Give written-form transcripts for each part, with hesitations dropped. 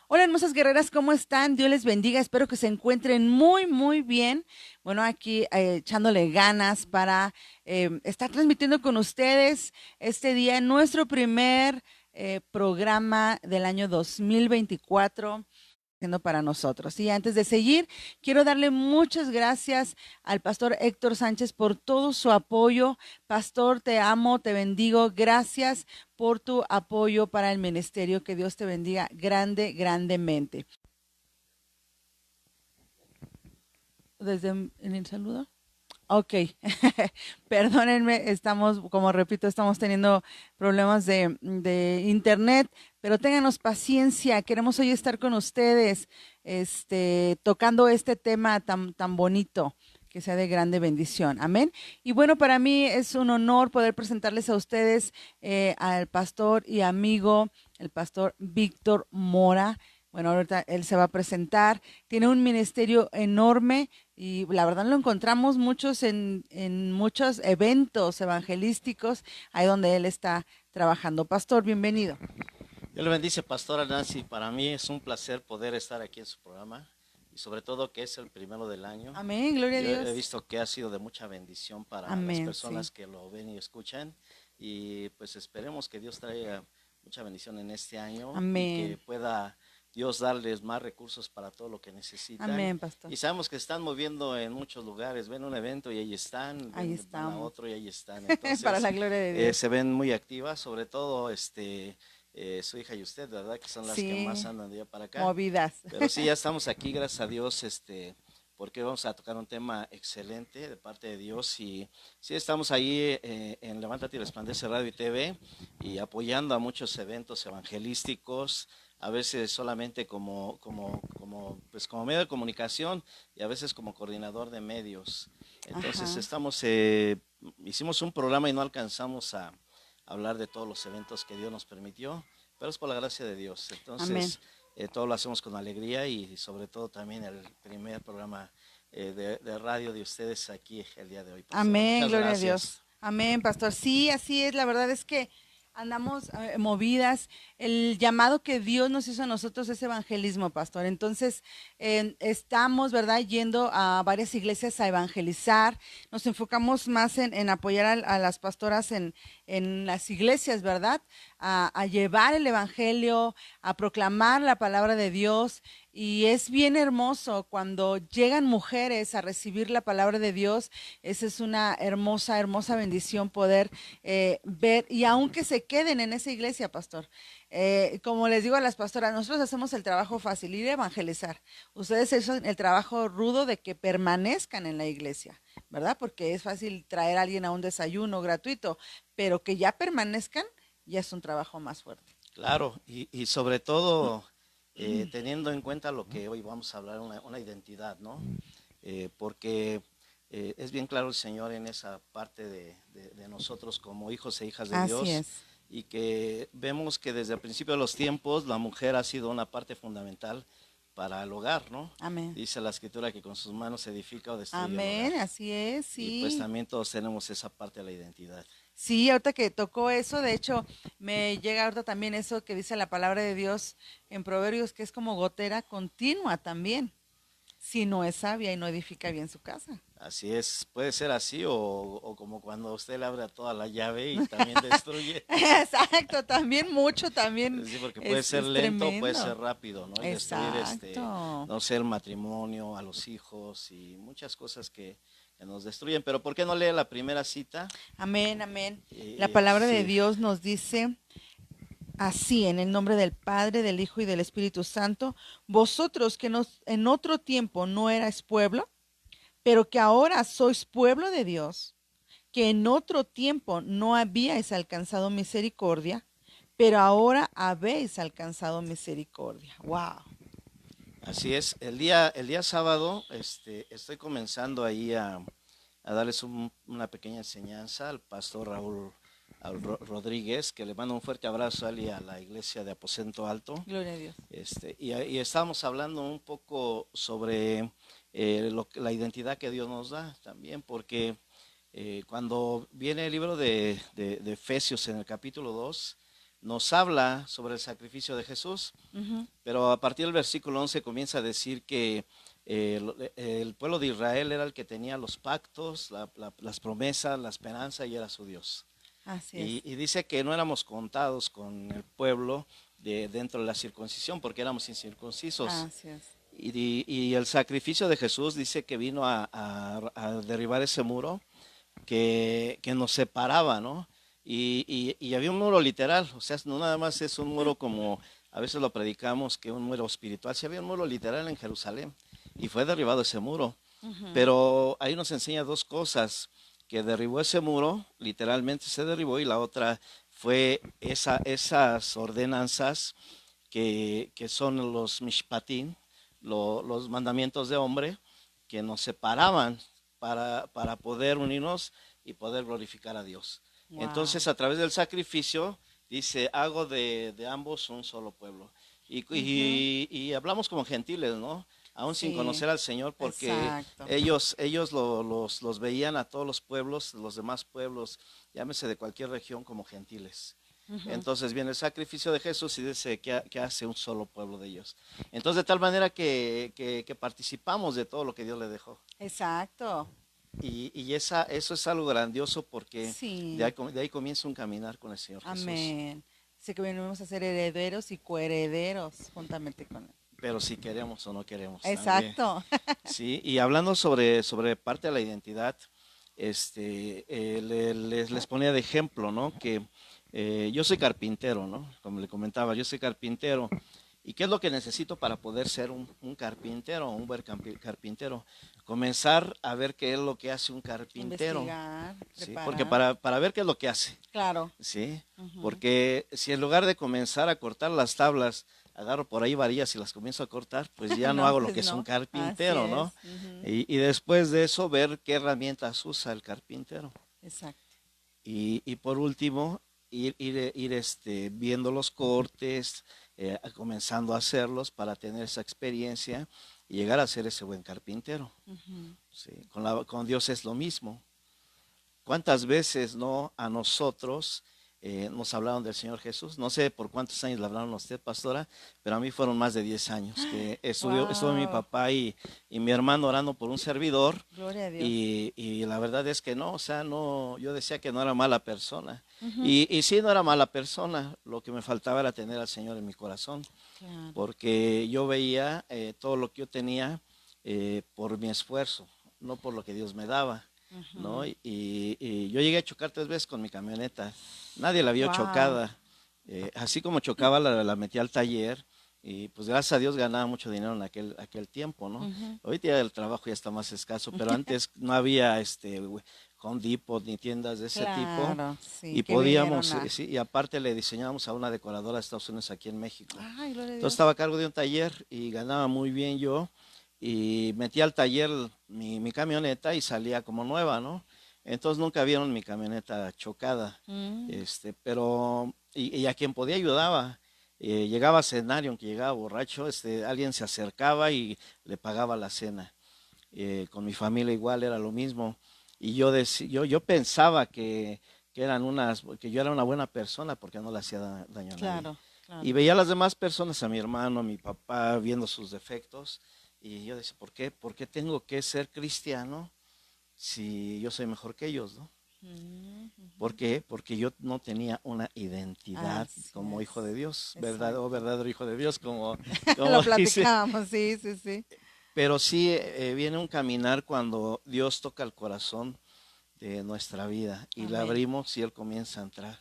Hola, hermosas guerreras, ¿cómo están? Dios les bendiga, espero que se encuentren muy, muy bien. Bueno, aquí echándole ganas para estar transmitiendo con ustedes este día nuestro primer programa del año 2024 haciendo para nosotros. Y antes de seguir, quiero darle muchas gracias al pastor Héctor Sánchez por todo su apoyo. Pastor, te amo, te bendigo. Gracias por tu apoyo para el ministerio. Que Dios te bendiga grandemente. Desde en el saludo. Ok, perdónenme, estamos, como repito, estamos teniendo problemas de internet, pero ténganos paciencia, queremos hoy estar con ustedes, tocando este tema tan bonito, que sea de grande bendición, amén. Y bueno, para mí es un honor poder presentarles a ustedes al pastor y amigo, el pastor Víctor Mora. Bueno, ahorita él se va a presentar, tiene un ministerio enorme y la verdad lo encontramos muchos en muchos eventos evangelísticos, ahí donde él está trabajando. Pastor, bienvenido. Dios le bendice, Pastora Nancy. Para mí es un placer poder estar aquí en su programa y sobre todo que es el primero del año. Amén, gloria a Yo he Dios. visto que ha sido de mucha bendición para las Amén, sí. personas que lo ven y escuchan y pues esperemos que Dios traiga mucha bendición en este año y que Amén. pueda Dios darles más recursos para todo lo que necesitan. Amén, pastor. Y sabemos que están moviendo en muchos lugares, ven un evento y ahí están, Ahí van a estamos. otro y ahí están. Para Entonces la gloria de Dios. se ven muy activas, sobre todo su hija y usted, ¿verdad? Que son las que más Sí, andan de allá para acá. movidas. Pero sí, ya estamos aquí, gracias a Dios, porque vamos a tocar un tema excelente de parte de Dios. Y sí, estamos ahí en Levántate y Resplandece Radio y TV y apoyando a muchos eventos evangelísticos, a veces solamente pues como medio de comunicación y a veces como coordinador de medios. Entonces Ajá. hicimos un programa y no alcanzamos a hablar de todos los eventos que Dios nos permitió, pero es por la gracia de Dios. Amén. Entonces, todo lo hacemos con alegría y sobre todo también el primer programa de radio de ustedes aquí el día de hoy, pastora. Amén, Muchas gloria a gracias. Dios. Amén, pastor. Sí, así es. La verdad es que andamos movidas. El llamado que Dios nos hizo a nosotros es evangelismo, pastor. Entonces, estamos, ¿verdad?, yendo a varias iglesias a evangelizar. Nos enfocamos más en apoyar a las pastoras en las iglesias, ¿verdad? A llevar el evangelio, a proclamar la palabra de Dios. Y es bien hermoso cuando llegan mujeres a recibir la palabra de Dios. Esa es una hermosa, hermosa bendición poder ver, y aunque se queden en esa iglesia, pastor, como les digo a las pastoras, nosotros hacemos el trabajo fácil, ir a evangelizar. Ustedes hacen el trabajo rudo de que permanezcan en la iglesia, ¿verdad? Porque es fácil traer a alguien a un desayuno gratuito, pero que ya permanezcan ya es un trabajo más fuerte. Claro, y sobre todo teniendo en cuenta lo que hoy vamos a hablar, una identidad, ¿no? Porque es bien claro el Señor en esa parte de nosotros como hijos e hijas de Así Dios es. y que vemos que desde el principio de los tiempos la mujer ha sido una parte fundamental para el hogar, ¿no? Amén. Dice la escritura que con sus manos edifica o destruye el hogar. Amén, así es, Y pues sí. también todos tenemos esa parte de la identidad. Sí, ahorita que tocó eso, de hecho, me llega ahorita también eso que dice la palabra de Dios en Proverbios, que es como gotera continua también. Si no es sabia y no edifica bien su casa. Así es, puede ser así o como cuando usted le abre toda la llave y también destruye. Exacto, también mucho, también Sí, porque puede ser es lento, puede ser tremendo. rápido, ¿no? El destruir, Exacto. no sé, el matrimonio, a los hijos y muchas cosas que nos destruyen. Pero ¿por qué no lee la primera cita? Amén, amén. La palabra de Sí, Dios nos dice así, en el nombre del Padre, del Hijo y del Espíritu Santo, vosotros que en otro tiempo no erais pueblo, pero que ahora sois pueblo de Dios, que en otro tiempo no habíais alcanzado misericordia, pero ahora habéis alcanzado misericordia. Wow. así es. El día sábado, estoy comenzando ahí a darles una pequeña enseñanza al pastor Rodríguez, que le mando un fuerte abrazo a él y a la iglesia de Aposento Alto. Gloria a Dios. Y estábamos hablando un poco sobre la identidad que Dios nos da también, porque cuando viene el libro de Efesios en el capítulo 2 nos habla sobre el sacrificio de Jesús, pero a partir del versículo 11 comienza a decir que el pueblo de Israel era el que tenía los pactos, las promesas, la esperanza y era su Dios. Así es. Y dice que no éramos contados con el pueblo dentro de la circuncisión porque éramos incircuncisos. Así es. Y el sacrificio de Jesús dice que vino a derribar ese muro que nos separaba, ¿no? Y había un muro literal, o sea, no nada más es un muro como a veces lo predicamos, que un muro espiritual, sí había un muro literal en Jerusalén y fue derribado ese muro. Pero ahí nos enseña dos cosas, que derribó ese muro, literalmente se derribó, y la otra fue esas ordenanzas que son los mishpatim, los mandamientos de hombre, que nos separaban para poder unirnos y poder glorificar a Dios. Wow. Entonces, a través del sacrificio, dice, hago de ambos un solo pueblo. Y hablamos como gentiles, ¿no? Aún sin Sí, conocer al Señor, porque exacto. ellos los veían a todos los pueblos, los demás pueblos, llámese de cualquier región, como gentiles. Entonces viene el sacrificio de Jesús y dice que hace un solo pueblo de ellos. Entonces, de tal manera que participamos de todo lo que Dios le dejó. Exacto. Y eso es algo grandioso porque Sí. de ahí comienza un caminar con el Señor Jesús. Amén. Sé que venimos a ser herederos y coherederos juntamente con él. Pero si queremos o no queremos. Exacto. Sí, y hablando sobre parte de la identidad, les ponía de ejemplo, ¿no? Que yo soy carpintero, ¿no? Como le comentaba, yo soy carpintero. ¿Y qué es lo que necesito para poder ser un carpintero, un buen carpintero? Comenzar a ver qué es lo que hace un carpintero. Investigar, Sí, preparar. porque para ver qué es lo que hace. Claro. Sí, porque si en lugar de comenzar a cortar las tablas, agarro por ahí varillas y las comienzo a cortar, pues ya no hago lo pues que es no. un carpintero, Así ¿no? es. Y después de eso, ver qué herramientas usa el carpintero. Exacto. Y por último, ir viendo los cortes, comenzando a hacerlos para tener esa experiencia y llegar a ser ese buen carpintero. Sí, con Dios es lo mismo. ¿Cuántas veces no a nosotros nos hablaron del Señor Jesús? No sé por cuántos años le hablaron a usted, pastora, pero a mí fueron más de 10 años que estuvo mi papá y mi hermano orando por un servidor. Gloria a Dios. Y la verdad es que no, o sea, no, yo decía que no era mala persona. Y sí, no era mala persona, lo que me faltaba era tener al Señor en mi corazón. Claro. Porque yo veía todo lo que yo tenía por mi esfuerzo, no por lo que Dios me daba. ¿No? Y yo llegué a chocar 3 veces con mi camioneta. Nadie la vio chocada. Así como chocaba, la metí al taller. Y pues gracias a Dios ganaba mucho dinero en aquel tiempo, ¿no? Ahorita ya el trabajo ya está más escaso, pero antes no había Home Depot ni tiendas de ese tipo. Sí, Y podíamos, sí, y aparte le diseñábamos a una decoradora de Estados Unidos aquí en México. Ay, gloria a Dios. Entonces estaba a cargo de un taller y ganaba muy bien yo. Y metí al taller mi camioneta y salía como nueva, ¿no? Entonces nunca vieron mi camioneta chocada. Pero y a quien podía ayudaba. Llegaba a cenar y aunque llegaba borracho, alguien se acercaba y le pagaba la cena. Con mi familia igual era lo mismo. Y yo pensaba que yo era una buena persona porque no le hacía daño a nadie. Claro. Y veía a las demás personas, a mi hermano, a mi papá, viendo sus defectos. Y yo decía, ¿por qué tengo que ser cristiano si yo soy mejor que ellos, no? ¿Por qué? Porque yo no tenía una identidad como hijo de Dios, ¿verdad? O verdadero hijo de Dios, como lo platicamos, sí. Pero sí viene un caminar cuando Dios toca el corazón de nuestra vida y le abrimos y Él comienza a entrar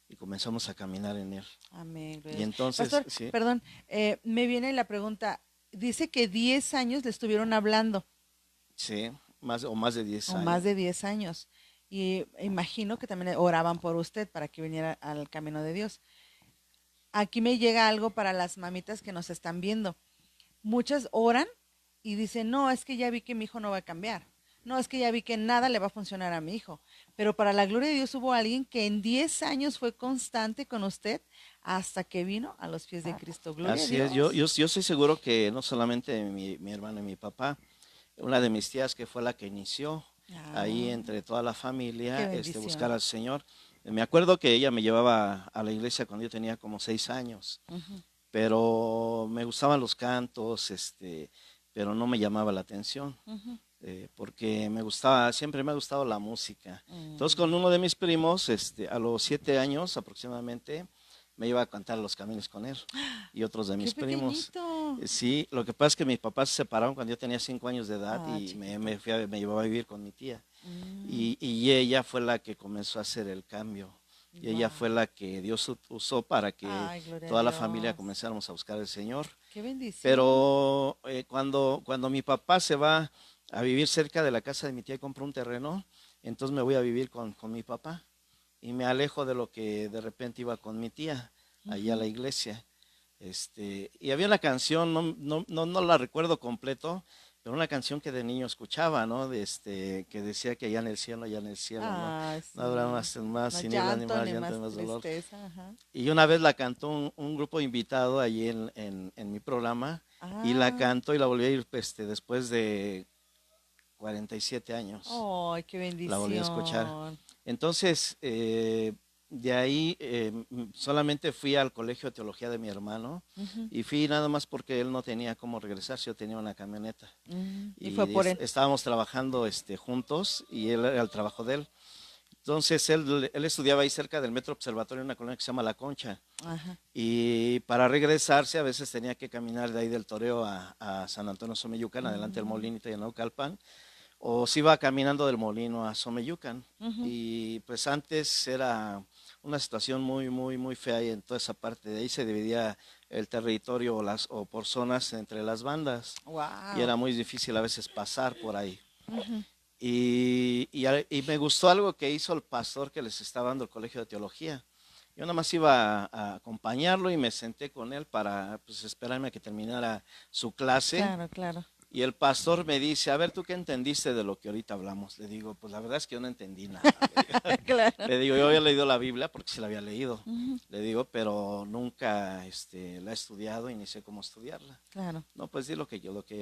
y comenzamos a caminar en Él. Amén. Y entonces, Pastor, sí. Perdón, me viene la pregunta. Dice que 10 años le estuvieron hablando. Sí, más de 10 años. O más de 10 años. Y imagino que también oraban por usted para que viniera al camino de Dios. Aquí me llega algo para las mamitas que nos están viendo. Muchas oran y dicen, no, es que ya vi que mi hijo no va a cambiar. No, es que ya vi que nada le va a funcionar a mi hijo. Pero para la gloria de Dios hubo alguien que en 10 años fue constante con usted hasta que vino a los pies de Cristo. Gloria Así a Dios. es, yo estoy seguro que no solamente mi hermano y mi papá, una de mis tías que fue la que inició ahí entre toda la familia, buscar al Señor. Me acuerdo que ella me llevaba a la iglesia cuando yo tenía como 6 años, Ujú, pero me gustaban los cantos, pero no me llamaba la atención, ujú. porque me gustaba, siempre me ha gustado la música. Entonces Mm. con uno de mis primos, a los 7 años aproximadamente, me iba a cantar Los Caminos con él y otros de Qué mis primos. pequeñito. Sí, lo que pasa es que mis papás se separaron cuando yo tenía 5 años de edad Ah, y chiquito. me llevó a vivir con mi tía. Mm, Y ella fue la que comenzó a hacer el cambio. Y ella fue wow. la que Dios usó para que Ay, gloria a toda la familia Dios. comenzáramos a buscar al Señor. Qué bendición. Pero cuando mi papá se va a vivir cerca de la casa de mi tía y compra un terreno, entonces me voy a vivir con mi papá y me alejo de lo que de repente iba con mi tía allá a Ujú. la iglesia. Y había una canción, no la recuerdo completo, pero una canción que de niño escuchaba, ¿no? Que decía que allá en el cielo, ¿no? Ay, No habrá sí. más Más tinieblas ni llanto, más ni llanto ni más más dolor. tristeza. Ajá. Y una vez la cantó un grupo invitado allí en mi programa y la Ah, cantó y la volví a ir después de 47 años. ay, qué La volví a escuchar. bendición. Entonces, de ahí solamente fui al colegio de teología de mi hermano Ujú. y fui nada más porque él no tenía cómo regresar, yo tenía una camioneta Y fue y por él. estábamos trabajando juntos y él era el trabajo de él. Entonces él estudiaba ahí cerca del Metro Observatorio en una colonia que se llama La Concha Ajá. y para regresarse a veces tenía que caminar de ahí del Toreo a San Antonio Someyucan, adelante del Mm, Molinito y en Naucalpan, o se iba caminando del molino a Someyucan. ujú. Y pues antes era una situación muy fea y en toda esa parte. De ahí se dividía el territorio o por zonas entre las bandas y Wow. era muy difícil a veces pasar por ahí. Ujú. Y me gustó algo que hizo el pastor que les estaba dando el colegio de teología. Yo nada más iba a acompañarlo y me senté con él para pues, esperarme a que terminara su clase. Claro, claro. Y el pastor me dice, a ver, ¿tú qué entendiste de lo que ahorita hablamos? Le digo, pues la verdad es que yo no entendí nada. Claro. Le digo, yo había leído la Biblia porque sí la había leído. Ujú. Le digo, pero nunca la he estudiado y ni sé cómo estudiarla. Claro. No, pues di lo que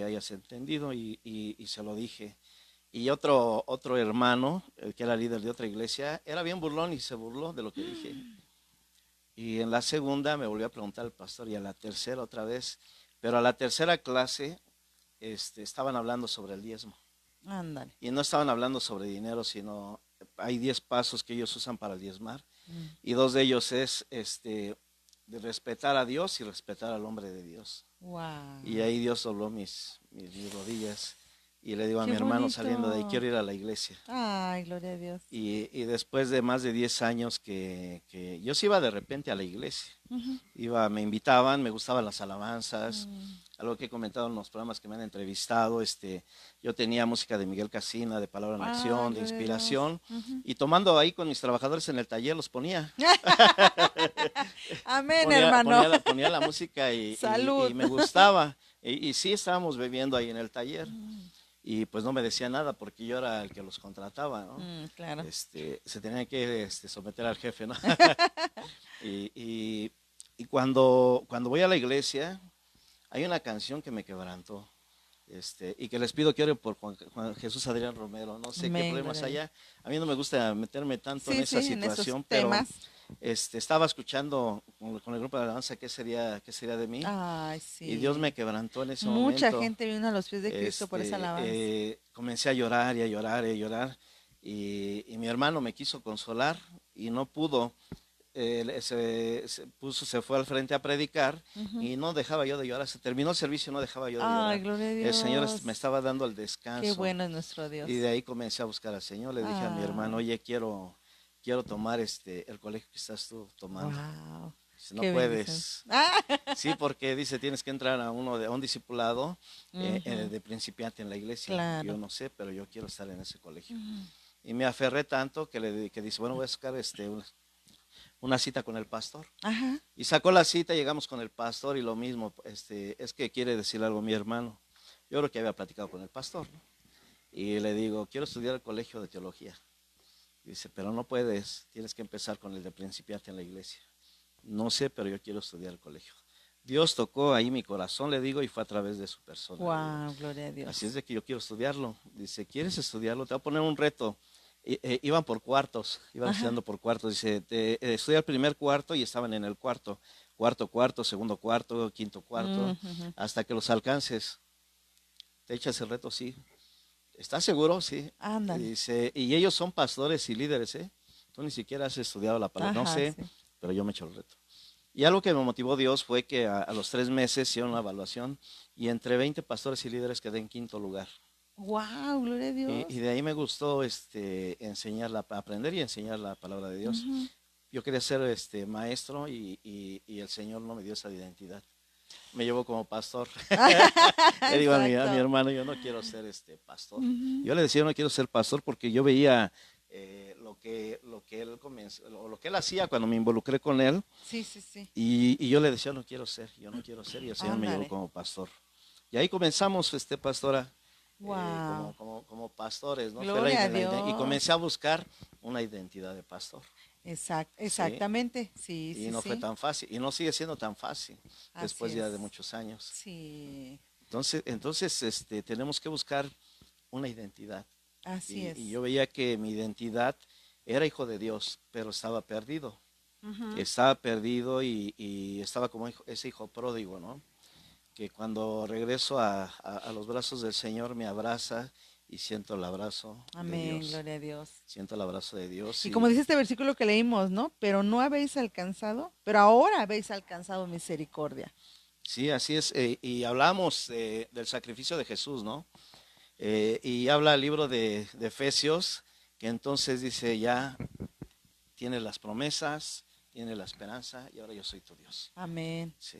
hayas entendido y se lo dije. Y otro hermano, el que era líder de otra iglesia, era bien burlón y se burló de lo que dije. Y en la segunda me volvió a preguntar el pastor y a la tercera otra vez. Pero a la tercera clase estaban hablando sobre el diezmo. Ándale. Y no estaban hablando sobre dinero, sino hay 10 pasos que ellos usan para diezmar. Mm. Y dos de ellos es de respetar a Dios y respetar al hombre de Dios. Y Wow. ahí Dios dobló mis rodillas. Y le digo a Qué mi hermano saliendo de ahí, bonito. quiero ir a la iglesia. Ay, gloria a Dios. Y después de más de 10 años que yo sí iba de repente a la iglesia. Ujú. Me invitaban, me gustaban las alabanzas, Mm. algo que he comentado en los programas que me han entrevistado, yo tenía música de Miguel Casina, de Palabra en Ay, Acción, de gloria a Dios. inspiración, Ujú. y tomando ahí con mis trabajadores en el taller los ponía. Amén, hermano. Ponía la música y Salud. me gustaba. Y sí estábamos bebiendo ahí en el taller. Mm, Y pues no me decía nada porque yo era el que los contrataba, ¿no? claro. Se tenían que someter al jefe, ¿no? Y, y- y cuando voy a la iglesia, hay una canción que me quebrantó. Y que les pido que oren por Juan Jesús Adrián Romero. No sé qué Amén, problemas gloria a Dios. haya. A mí no me gusta meterme tanto en Sí, esa sí, en esos situación, pero temas. estaba escuchando con el grupo de alabanza qué sería de mí. Ay, Y Dios me sí. quebrantó en ese Mucha momento. gente vino a los pies de Cristo por esa alabanza. Comencé a llorar y a llorar y a llorar. Y mi hermano me quiso consolar y no pudo. Se fue al frente a predicar Ujú. y no dejaba yo de llorar. Se terminó el servicio y no dejaba yo de Ay, llorar. gloria a El Señor Dios. me estaba dando el Qué descanso. bueno es nuestro Y Dios. de ahí comencé a buscar al Señor. Le dije a mi hermano, Ay, oye, quiero tomar el colegio que estás tú tomando. wow. Dice, no Qué bendición. puedes. Ah, Sí, porque dice, tienes que entrar a un discipulado ujú. de principiante en la iglesia. Yo Claro. no sé, pero yo quiero estar en ese colegio. Ujú. Y me aferré tanto que dice, bueno, voy a sacar una cita con el pastor. Ajá. Y sacó la cita, llegamos con el pastor y lo mismo, es que quiere decir algo mi hermano. Yo creo que había platicado con el pastor, ¿no? Y le digo, quiero estudiar el colegio de teología. Dice, pero no puedes, tienes que empezar con el de principiante en la iglesia. No sé, pero yo quiero estudiar el colegio. Dios tocó ahí mi corazón, le digo, y fue a través de su persona, le digo. Wow, gloria a Así es Dios. de que yo quiero estudiarlo. Dice, ¿quieres estudiarlo? Te voy a poner un reto. iban por cuartos, iban Ajá. estudiando por cuartos. Dice, estudia el primer cuarto y estaban en el cuarto, segundo cuarto, quinto cuarto, Ujú. hasta que los alcances. ¿Te echas el reto? Sí. ¿Estás seguro? Sí. Ándale. Dice, y ellos son pastores y líderes, ¿eh? Tú ni siquiera has estudiado la palabra. No Ajá, sé, sí. pero yo me echo el reto. Y algo que me motivó Dios fue que a los 3 meses hicieron una evaluación y entre 20 pastores y líderes quedé en quinto lugar. Wow, gloria a Y Dios. de ahí me gustó aprender y enseñar la palabra de Dios. Ujú. Yo quería ser maestro y el Señor no me dio esa identidad. Me llevó como pastor. Le digo a mi Exacto. hermano, yo no quiero ser pastor. Ujú. Yo le decía, no quiero ser pastor porque yo veía lo que él comenzó, lo que él hacía cuando me involucré con él. Sí, sí, sí. Y yo le decía, yo no quiero ser, y el Señor me llevó Ándale. como pastor. Y ahí comenzamos, pastora, Wow. como pastores, ¿no? Fue Gloria a y comencé Dios. a buscar una identidad de pastor, ¿sí? Exactamente. Sí, Y sí, no fue sí. tan fácil, y no sigue siendo tan fácil Así después ya de es. muchos años. Sí, Entonces, tenemos que buscar una identidad. así Y es. yo veía que mi identidad era hijo de Dios, pero estaba perdido. Ujú. Estaba perdido y estaba como ese hijo pródigo, ¿no? Que cuando regreso a los brazos del Señor me abraza y siento el abrazo de Amén, Dios. gloria a Dios. Siento el abrazo de Dios Y como y dice este versículo que leímos, ¿no? Pero no habéis alcanzado, pero ahora habéis alcanzado misericordia. sí, así es. Y hablamos del sacrificio de Jesús, ¿no? Y habla el libro de Efesios, que entonces dice, ya tiene las promesas, tiene la esperanza y ahora yo soy tu Dios. Amén. Sí.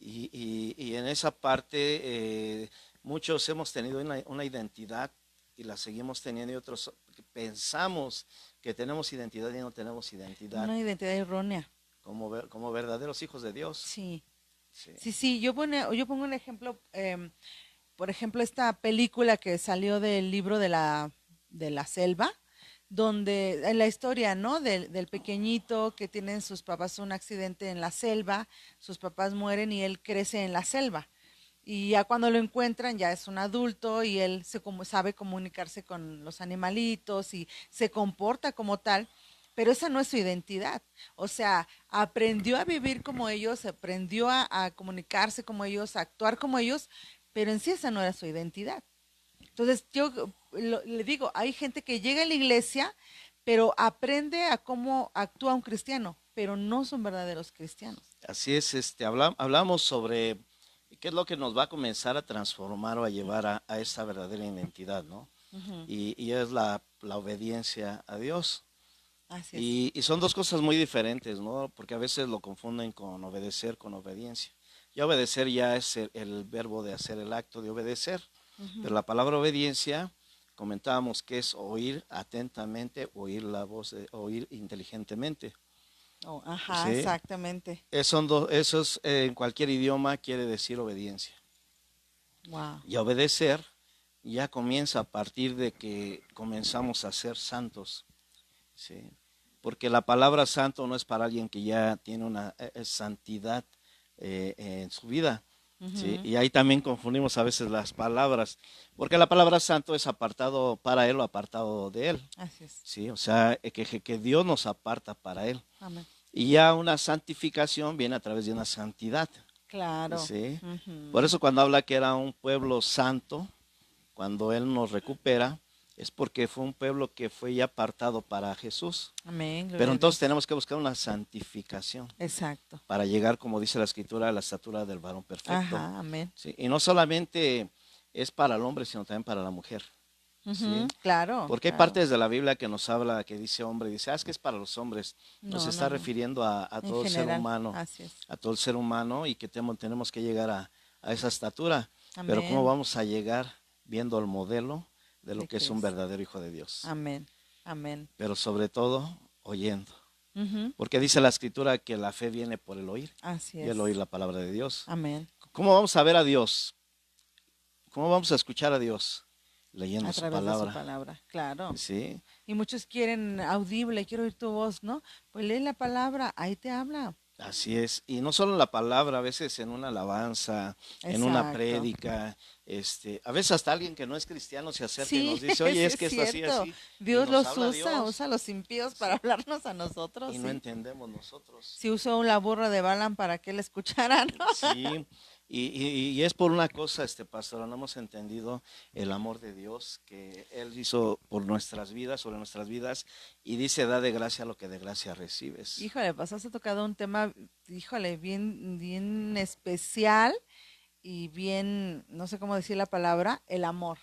Y en esa parte muchos hemos tenido una identidad y la seguimos teniendo y otros pensamos que tenemos identidad y no tenemos identidad Una identidad errónea. como verdaderos hijos de Dios. Sí. Sí. Sí, sí, yo pongo un ejemplo, por ejemplo, esta película que salió del libro de la selva, donde en la historia, ¿no? Del pequeñito que tienen sus papás un accidente en la selva, sus papás mueren y él crece en la selva. Y ya cuando lo encuentran ya es un adulto y él sabe comunicarse con los animalitos y se comporta como tal, pero esa no es su identidad. O sea, aprendió a vivir como ellos, aprendió a comunicarse como ellos, a actuar como ellos, pero en sí esa no era su identidad. Entonces yo le digo, hay gente que llega a la iglesia, pero aprende a cómo actúa un cristiano, pero no son verdaderos cristianos. Así es, hablamos sobre qué es lo que nos va a comenzar a transformar o a llevar a esa verdadera identidad, ¿no? Ujú. Y es la obediencia a Dios. Así es. Y son dos cosas muy diferentes, ¿no? Porque a veces lo confunden con obedecer, con obediencia. Y obedecer ya es el verbo de hacer el acto de obedecer. Pero Ujú. la palabra obediencia, comentábamos que es oír atentamente, oír la voz, oír inteligentemente. Oh, ajá, ¿Sí? exactamente. Eso es, en cualquier idioma quiere decir obediencia. Wow. Y obedecer ya comienza a partir de que comenzamos a ser santos. ¿Sí? Porque la palabra santo no es para alguien que ya tiene una santidad en su vida. ¿Sí? Ujú. Y ahí también confundimos a veces las palabras, porque la palabra santo es apartado para él o apartado de él. Así es. ¿Sí? O sea, que Dios nos aparta para él. Amén. Y ya una santificación viene a través de una santidad. Claro. ¿Sí? Por Ujú. eso cuando habla que era un pueblo santo, cuando Él nos recupera, es porque fue un pueblo que fue ya apartado para Jesús. Amén, Pero gloria a entonces Dios. tenemos que buscar una santificación Exacto. para llegar, como dice la escritura, a la estatura del varón perfecto. Ajá, amén. ¿Sí? Y no solamente es para el hombre, sino también para la mujer. Ujú. ¿Sí? Claro, Porque hay claro. partes de la Biblia que nos habla, que dice hombre, y dice, es que es para los hombres. Nos No, no, está no. refiriendo a En todo el ser general, humano, así es. a todo el ser humano y que tenemos que llegar a esa estatura. Pero ¿cómo Amén. vamos a llegar viendo el modelo de lo De que es un Cristo. verdadero hijo de Dios? Amén. Amén. Pero sobre todo, oyendo. Ujú. Porque dice la escritura que la fe viene por el oír Así y el oír es. la palabra de Dios. Amén. ¿Cómo vamos a ver a Dios? ¿Cómo vamos a escuchar a Dios? A Leyendo su través de su palabra. palabra. Claro. ¿Sí? Y muchos quieren audible, quiero oír tu voz, ¿no? Pues lee la palabra, ahí te habla. Así es, y no solo en la palabra, a veces en una alabanza, en una Exacto. prédica, a veces hasta alguien que no es cristiano se acerca y nos Sí, dice, oye, sí es es que esto así, cierto. así, y Dios nos los habla usa, Dios, usa a los impíos para sí, hablarnos a nosotros, y no sí. entendemos nosotros. Si usó la burra de Balaam para que él escuchara, ¿no? Sí, y es por una cosa, pastor, no hemos entendido el amor de Dios que Él hizo por nuestras vidas, sobre nuestras vidas, y dice, da de gracia lo que de gracia recibes. Híjole, pues has tocado un tema, híjole, bien, bien especial y bien, no sé cómo decir la palabra, el amor.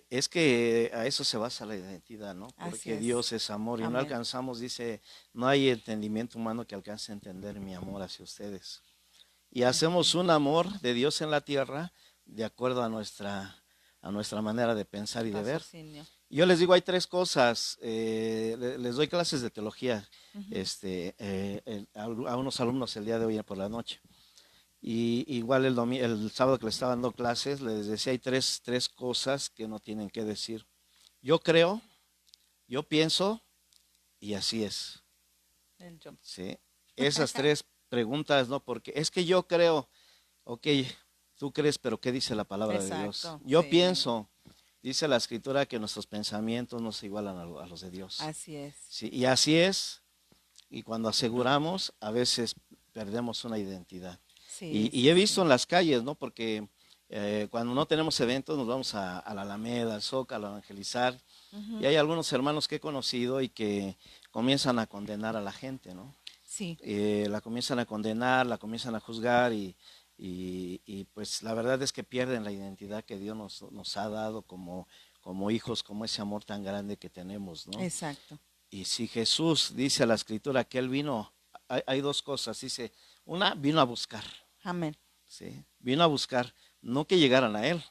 Es que a eso se basa la identidad, ¿no? Así Porque es. Dios es amor y no Amén. alcanzamos, dice, no hay entendimiento humano que alcance a entender mi amor hacia ustedes. Y Así hacemos un es. amor de Dios en la tierra de acuerdo a nuestra manera de pensar y de ver. Raciocinio. Yo les digo, hay tres cosas. Les doy clases de teología Ujú. a unos alumnos el día de hoy por la noche. Y igual el sábado que les estaba dando clases, les decía, hay tres cosas que no tienen que decir. Yo creo, yo pienso y así es. El yo. ¿Sí? Esas tres preguntas, ¿no? Porque es que yo creo, ok, tú crees, pero ¿qué dice la palabra de Dios? Exacto, Yo sí. pienso, dice la escritura que nuestros pensamientos no se igualan a los de Dios. Así es. Sí, y así es, y cuando aseguramos, a veces perdemos una identidad. Sí, Y sí, he visto sí. en las calles, ¿no? Porque cuando no tenemos eventos nos vamos a la Alameda, al Zócalo, a evangelizar. Y Ujú. hay algunos hermanos que he conocido y que comienzan a condenar a la gente, ¿no? Sí, La comienzan a condenar, la comienzan a juzgar y pues la verdad es que pierden la identidad que Dios nos ha dado como hijos, como ese amor tan grande que tenemos, ¿no? exacto. Y si Jesús dice a la escritura que Él vino, hay dos cosas, dice, una, vino a buscar, Amén. ¿sí? Vino a buscar, no que llegaran a Él,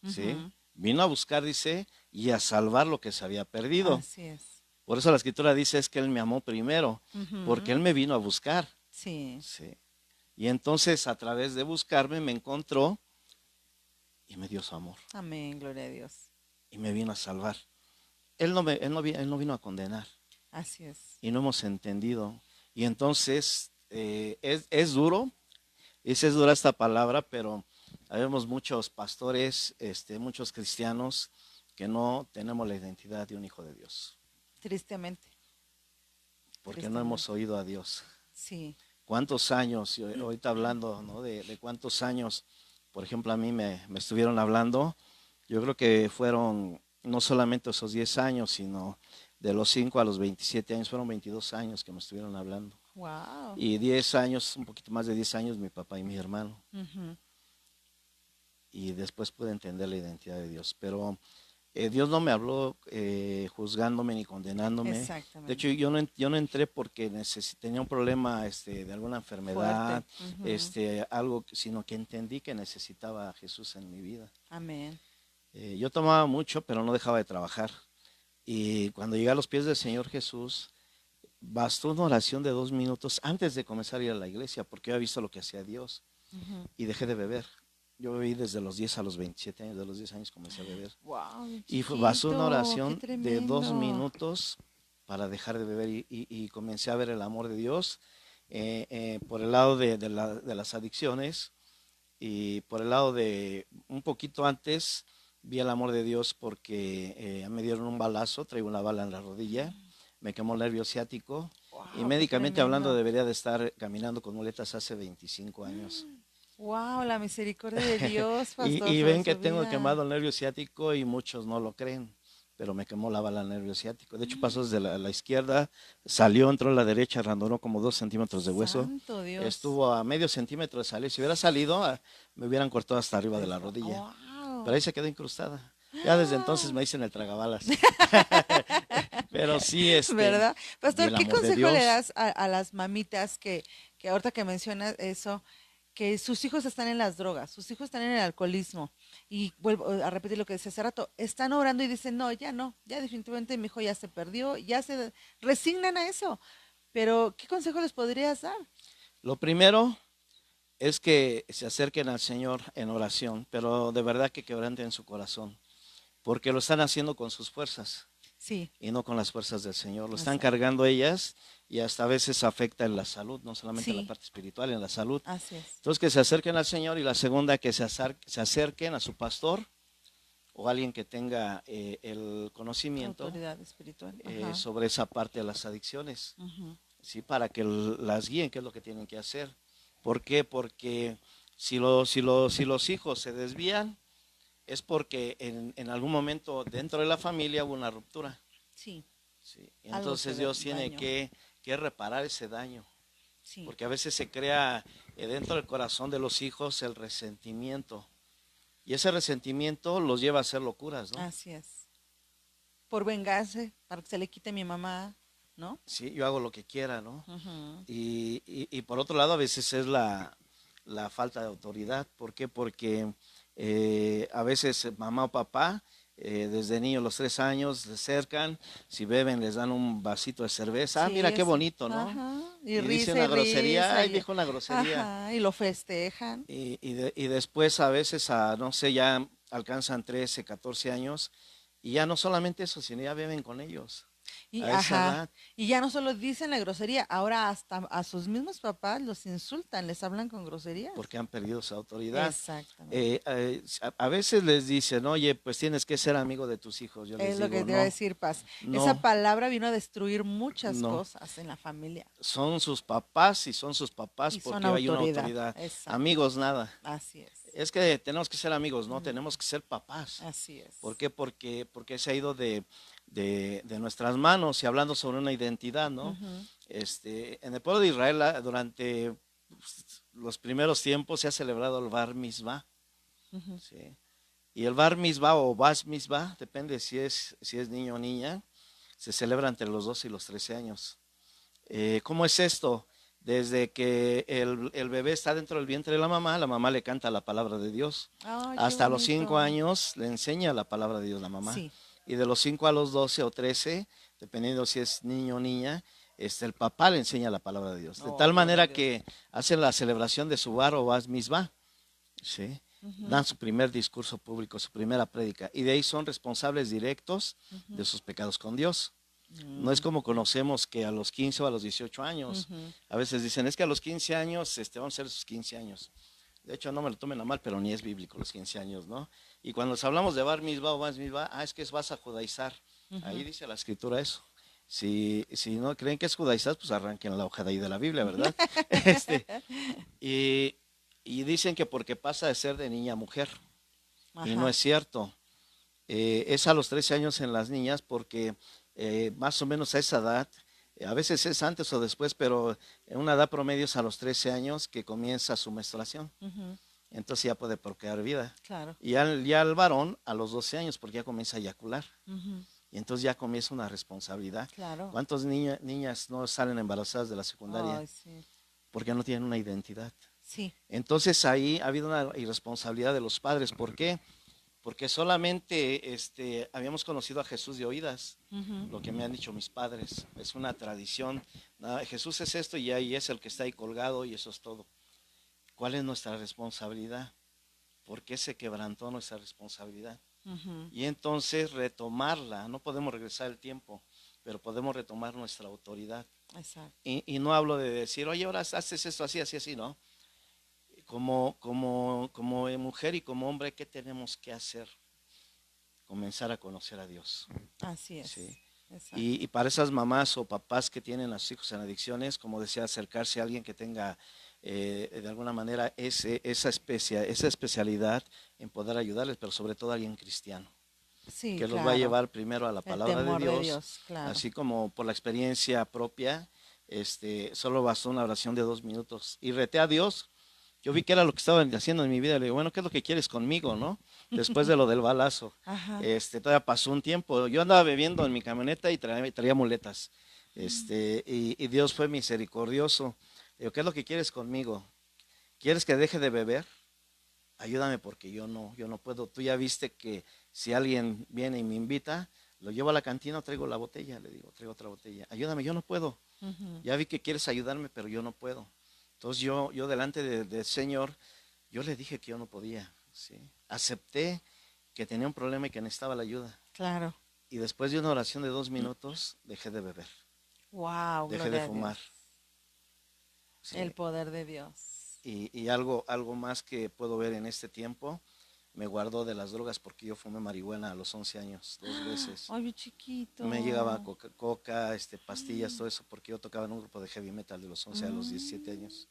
¿sí? Ujú. Vino a buscar, dice, y a salvar lo que se había perdido. Así es. Por eso la escritura dice es que Él me amó primero, porque Ujú. Él me vino a buscar, Sí. ¿sí? Y entonces a través de buscarme me encontró y me dio su amor Amén, gloria a Dios. y me vino a salvar. Él no vino a condenar Así es. y no hemos entendido. Y entonces es duro, es dura esta palabra, pero habemos muchos pastores, muchos cristianos que no tenemos la identidad de un hijo de Dios, Tristemente, porque no hemos tristemente. oído a Dios. Sí. ¿Cuántos años? Y ahorita hablando, ¿no? de cuántos años, por ejemplo, a mí me estuvieron hablando. Yo creo que fueron no solamente esos 10 años, sino de los 5 a los 27 años, fueron 22 años que me estuvieron hablando. Wow. Y 10 años, un poquito más de 10 años, mi papá y mi hermano. Ujú. Y después pude entender la identidad de Dios. Pero Dios no me habló juzgándome ni condenándome. De hecho, Exactamente. yo no entré porque tenía un problema de alguna Fuerte. enfermedad, Ujú. algo, sino que entendí que necesitaba a Jesús en mi vida. Amén. Yo tomaba mucho, pero no dejaba de trabajar. Y cuando llegué a los pies del Señor Jesús, bastó una oración de 2 minutos antes de comenzar a ir a la iglesia, porque yo había visto lo que hacía Dios Ujú. y dejé de beber. Yo bebí desde los 10 a los 27 años, de los 10 años comencé a beber. Wow, bien Y bastó una chiquito, qué oración de dos tremendo. minutos para dejar de beber y comencé a ver el amor de Dios por el lado de las adicciones y por el lado de un poquito antes vi el amor de Dios porque me dieron un balazo, traigo una bala en la rodilla, me quemó el nervio ciático y Wow, qué médicamente hablando tremendo. debería de estar caminando con muletas hace 25 años. Wow, la misericordia de Dios, pastor, Y sobre ven que su tengo vida. quemado el nervio ciático y muchos no lo creen, pero me quemó la bala el nervio ciático. De hecho, pasó desde la izquierda, salió, entró a la derecha, randonó como 2 centímetros de hueso. Santo Dios. Estuvo a medio centímetro de salir. Si hubiera salido, me hubieran cortado hasta arriba de la rodilla. Pero Wow. ahí se quedó incrustada. Ya desde entonces me dicen el tragabalas. Pero sí, ¿Verdad? y Pastor, el ¿qué amor de consejo le Dios. das a las mamitas que ahorita que mencionas eso, que sus hijos están en las drogas, sus hijos están en el alcoholismo? Y vuelvo a repetir lo que decía hace rato, están orando y dicen, no, ya no, ya definitivamente mi hijo ya se perdió, ya se resignan a eso. Pero, ¿qué consejo les podrías dar? Lo primero es que se acerquen al Señor en oración, pero de verdad que quebranten su corazón, porque lo están haciendo con sus fuerzas. Sí, y no con las fuerzas del Señor. Lo están exacto. cargando ellas y hasta a veces afecta en la salud, no solamente en la Sí, parte espiritual, en la salud. así es. Entonces que se acerquen al Señor y la segunda que se acerquen a su pastor o alguien que tenga el conocimiento Autoridad espiritual. Ajá. sobre esa parte de las adicciones, Ujú. ¿sí? Para que las guíen, qué es lo que tienen que hacer. ¿Por qué? Porque si los hijos se desvían, es porque en algún momento dentro de la familia hubo una ruptura. Sí, ¿Sí? algo se Entonces Dios tiene dañó. que reparar ese daño, Sí, porque a veces se crea dentro del corazón de los hijos el resentimiento, y ese resentimiento los lleva a hacer locuras, ¿no? así es. Por vengarse, para que se le quite a mi mamá, ¿no? Sí, yo hago lo que quiera, ¿no? Ujú. Y por otro lado, a veces es la falta de autoridad. ¿Por qué? Porque a veces mamá o papá, desde niños, los 3 años, se acercan, si beben, les dan un vasito de cerveza. Ah, Sí, mira qué eso. bonito, ¿no? Ajá. Y Y dice risa una y grosería, risa. ay, dijo una grosería. Ajá. Y lo festejan. Y después a veces, no sé, ya alcanzan 13, 14 años, y ya no solamente eso, sino ya beben con ellos Y a esa ajá. edad. Y ya no solo dicen la grosería, ahora hasta a sus mismos papás los insultan, les hablan con groserías. Porque han perdido su autoridad. Exactamente. A veces les dicen, oye, pues tienes que ser amigo de tus hijos. Yo les Es lo que digo, te iba a no, decir, Paz. Esa no, palabra vino a destruir muchas no. cosas en la familia. Son sus papás y son sus papás Y son porque hay una autoridad. autoridad. Exacto. Amigos, nada. Así es. Es que tenemos que ser amigos, no, Mm, tenemos que ser papás. así ¿Por es. qué? Porque se ha ido de nuestras manos y hablando sobre una identidad, ¿no? Ujú, En el pueblo de Israel durante los primeros tiempos se ha celebrado el Bar Mitzvah, ujú. ¿sí? Y el Bar Mitzvah o Bas Mitzvah, depende si es niño o niña, se celebra entre los 12 y los 13 años. ¿Cómo es esto? Desde que el bebé está dentro del vientre de la mamá le canta la palabra de Dios. Ay, qué Hasta los 5 bonito. años le enseña la palabra de Dios la mamá. Sí. Y de los 5 a los 12 o 13, dependiendo si es niño o niña, el papá le enseña la palabra de Dios. De Oh, tal gloria a manera Dios. que hacen la celebración de su bar o Bas Mitzvah. ¿Sí? Ujú, Dan su primer discurso público, su primera prédica, y de ahí son responsables directos ujú, de sus pecados con Dios. No es mm, como conocemos que a los 15 o a los 18 años, ujú. a veces dicen, es que a los 15 años vamos a hacer sus 15 años. De hecho, no me lo tomen a mal, pero ni es bíblico los 15 años, ¿no? Y cuando les hablamos de bar mitzvah o bar mitzvah, es que vas a judaizar. Ahí Ujú. dice la escritura eso. Si no creen que es judaizar, pues arranquen la hoja de ahí de la Biblia, ¿verdad? Este, y, y dicen que porque pasa de ser de niña a mujer. Y no Ajá. es cierto. Es a los 13 años en las niñas porque más o menos a esa edad, a veces es antes o después, pero en una edad promedio es a los 13 años que comienza su menstruación. Ujú, Entonces ya puede procrear vida. claro. Y ya el varón a los 12 años porque ya comienza a eyacular. Ujú, Y entonces ya comienza una responsabilidad. claro. ¿Cuántas niñas no salen embarazadas de la secundaria? Ay, sí. Porque no tienen una identidad. Sí. Entonces ahí ha habido una irresponsabilidad de los padres. ¿Por qué? Porque solamente habíamos conocido a Jesús de oídas, Ujú, lo que me han dicho mis padres. Es una tradición. Jesús es esto y ahí es el que está ahí colgado y eso es todo. ¿Cuál es nuestra responsabilidad? ¿Por qué se quebrantó nuestra responsabilidad? ujú. Y entonces retomarla. No podemos regresar el tiempo, pero podemos retomar nuestra autoridad. Exacto. Y no hablo de decir, oye, ahora haces esto así, así, así, ¿no? Como mujer y como hombre, ¿qué tenemos que hacer? Comenzar a conocer a Dios. Así ¿Sí? es. Exacto. Y para esas mamás o papás que tienen a sus hijos en adicciones, como decía, acercarse a alguien que tenga de alguna manera esa especialidad en poder ayudarles, pero sobre todo alguien cristiano, Sí, que los va a claro. llevar primero a la El palabra de temor de Dios, Dios, claro. así como por la experiencia propia, solo bastó una oración de 2 minutos y reté a Dios. Yo vi que era lo que estaban haciendo en mi vida. Le digo, bueno, ¿qué es lo que quieres conmigo, no? Después de lo del balazo. Ajá. Todavía pasó un tiempo. Yo andaba bebiendo en mi camioneta y traía muletas. Mm, Y Dios fue misericordioso. Le digo, ¿qué es lo que quieres conmigo? ¿Quieres que deje de beber? Ayúdame porque yo no puedo. Tú ya viste que si alguien viene y me invita, lo llevo a la cantina o traigo la botella. Le digo, traigo otra botella. Ayúdame, yo no puedo. ujú. Ya vi que quieres ayudarme, pero yo no puedo. Entonces yo delante del Señor, yo le dije que yo no podía, ¿sí? Acepté que tenía un problema y que necesitaba la ayuda. Claro. Y después de una oración de 2 minutos, dejé de beber, Wow, dejé de gloria a fumar. Dios. El Sí. poder de Dios. Y algo más que puedo ver en este tiempo, me guardó de las drogas porque yo fumé marihuana a los 11 años, 2 veces. Ay, Me llegaba chiquito. coca, pastillas, todo eso, porque yo tocaba en un grupo de heavy metal de los 11 a los 17 años.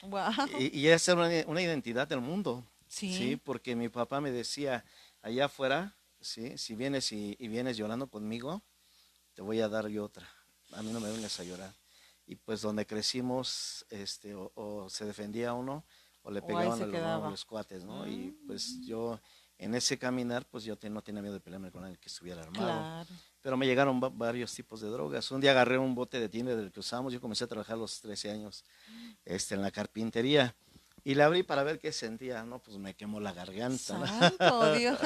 Wow. Y esa era una identidad del mundo, ¿sí? Sí, Porque mi papá me decía, allá afuera, ¿sí? Si vienes y vienes llorando conmigo, te voy a dar yo otra. A mí no me vengas a llorar. Y pues donde crecimos, o se defendía uno, o le o ahí pegaban se a quedaba. los cuates, ¿no? Y pues Mm, yo en ese caminar, pues yo no tenía miedo de pelearme con alguien que estuviera armado. claro. Pero me llegaron varios tipos de drogas. Un día agarré un bote de tiner del que usamos, yo comencé a trabajar a los 13 años, en la carpintería. Y le abrí para ver qué sentía, ¿no? Pues me quemó la garganta, ¿no? Santo Dios.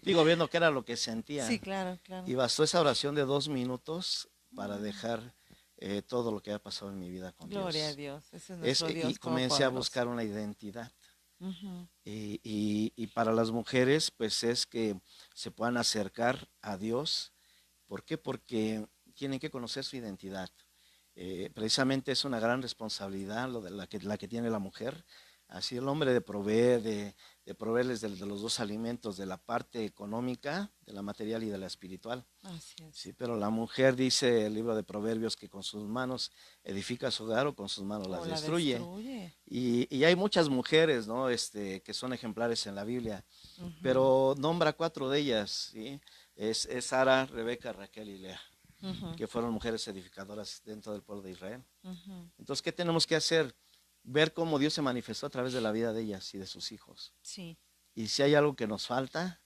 Digo, viendo qué era lo que Sí, sentía. claro, claro. Y bastó esa oración de 2 minutos para dejar todo lo que ha pasado en mi vida con Gloria a Dios. Dios. Ese es nuestro Y Dios comencé a todopoderoso. buscar una identidad. Ujú. Y para las mujeres, pues es que se puedan acercar a Dios. ¿Por qué? Porque tienen que conocer su identidad. Precisamente es una gran responsabilidad lo de la que tiene la mujer. Así el hombre de proveer, de proveerles de los dos alimentos, de la parte económica, de la material y de la espiritual. Así es. Sí, pero la mujer dice el libro de Proverbios que con sus manos edifica su hogar o con sus manos las O la destruye. destruye. Y hay muchas mujeres, ¿no? Que son ejemplares en la Biblia, Ujú, pero nombra 4 de ellas, ¿sí? Es Sara, Rebeca, Raquel y Lea, ujú, que fueron mujeres edificadoras dentro del pueblo de Israel. ujú. Entonces, ¿qué tenemos que hacer? Ver cómo Dios se manifestó a través de la vida de ellas y de sus hijos. Sí, Y si hay algo que nos falta,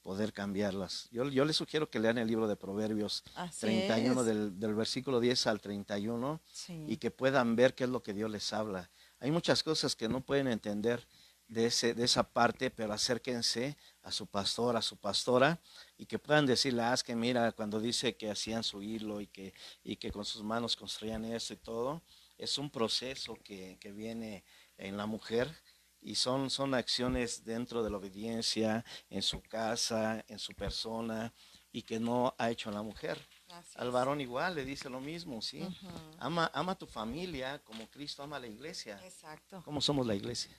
poder cambiarlas. Yo les sugiero que lean el libro de Proverbios así 31, es. del versículo 10 al 31, y Sí. que puedan ver qué es lo que Dios les habla. Hay muchas cosas que no pueden entender de esa parte, pero acérquense a su pastor, a su pastora, y que puedan decirle, es que mira, cuando dice que hacían su hilo y que con sus manos construían eso y todo, es un proceso que viene en la mujer y son acciones dentro de la obediencia, en su casa, en su persona, y que no ha hecho la mujer. Así Al es. varón igual le dice lo mismo, ¿sí? Ujú. Ama a tu familia como Cristo ama a la iglesia. Exacto. ¿Cómo somos la iglesia?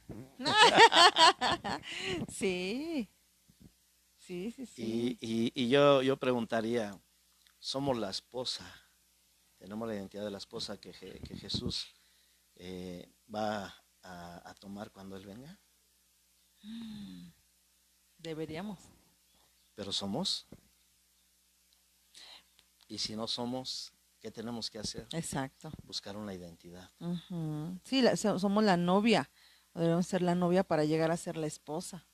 Sí, sí, sí, Y, sí. y, y yo preguntaría, ¿somos la esposa? ¿Tenemos la identidad de la esposa que Jesús va a tomar cuando Él venga? Deberíamos. Pero somos. Y si no somos, ¿qué tenemos que hacer? Exacto. Buscar una identidad. Ujú. Sí, somos la novia. O debemos ser la novia para llegar a ser la esposa.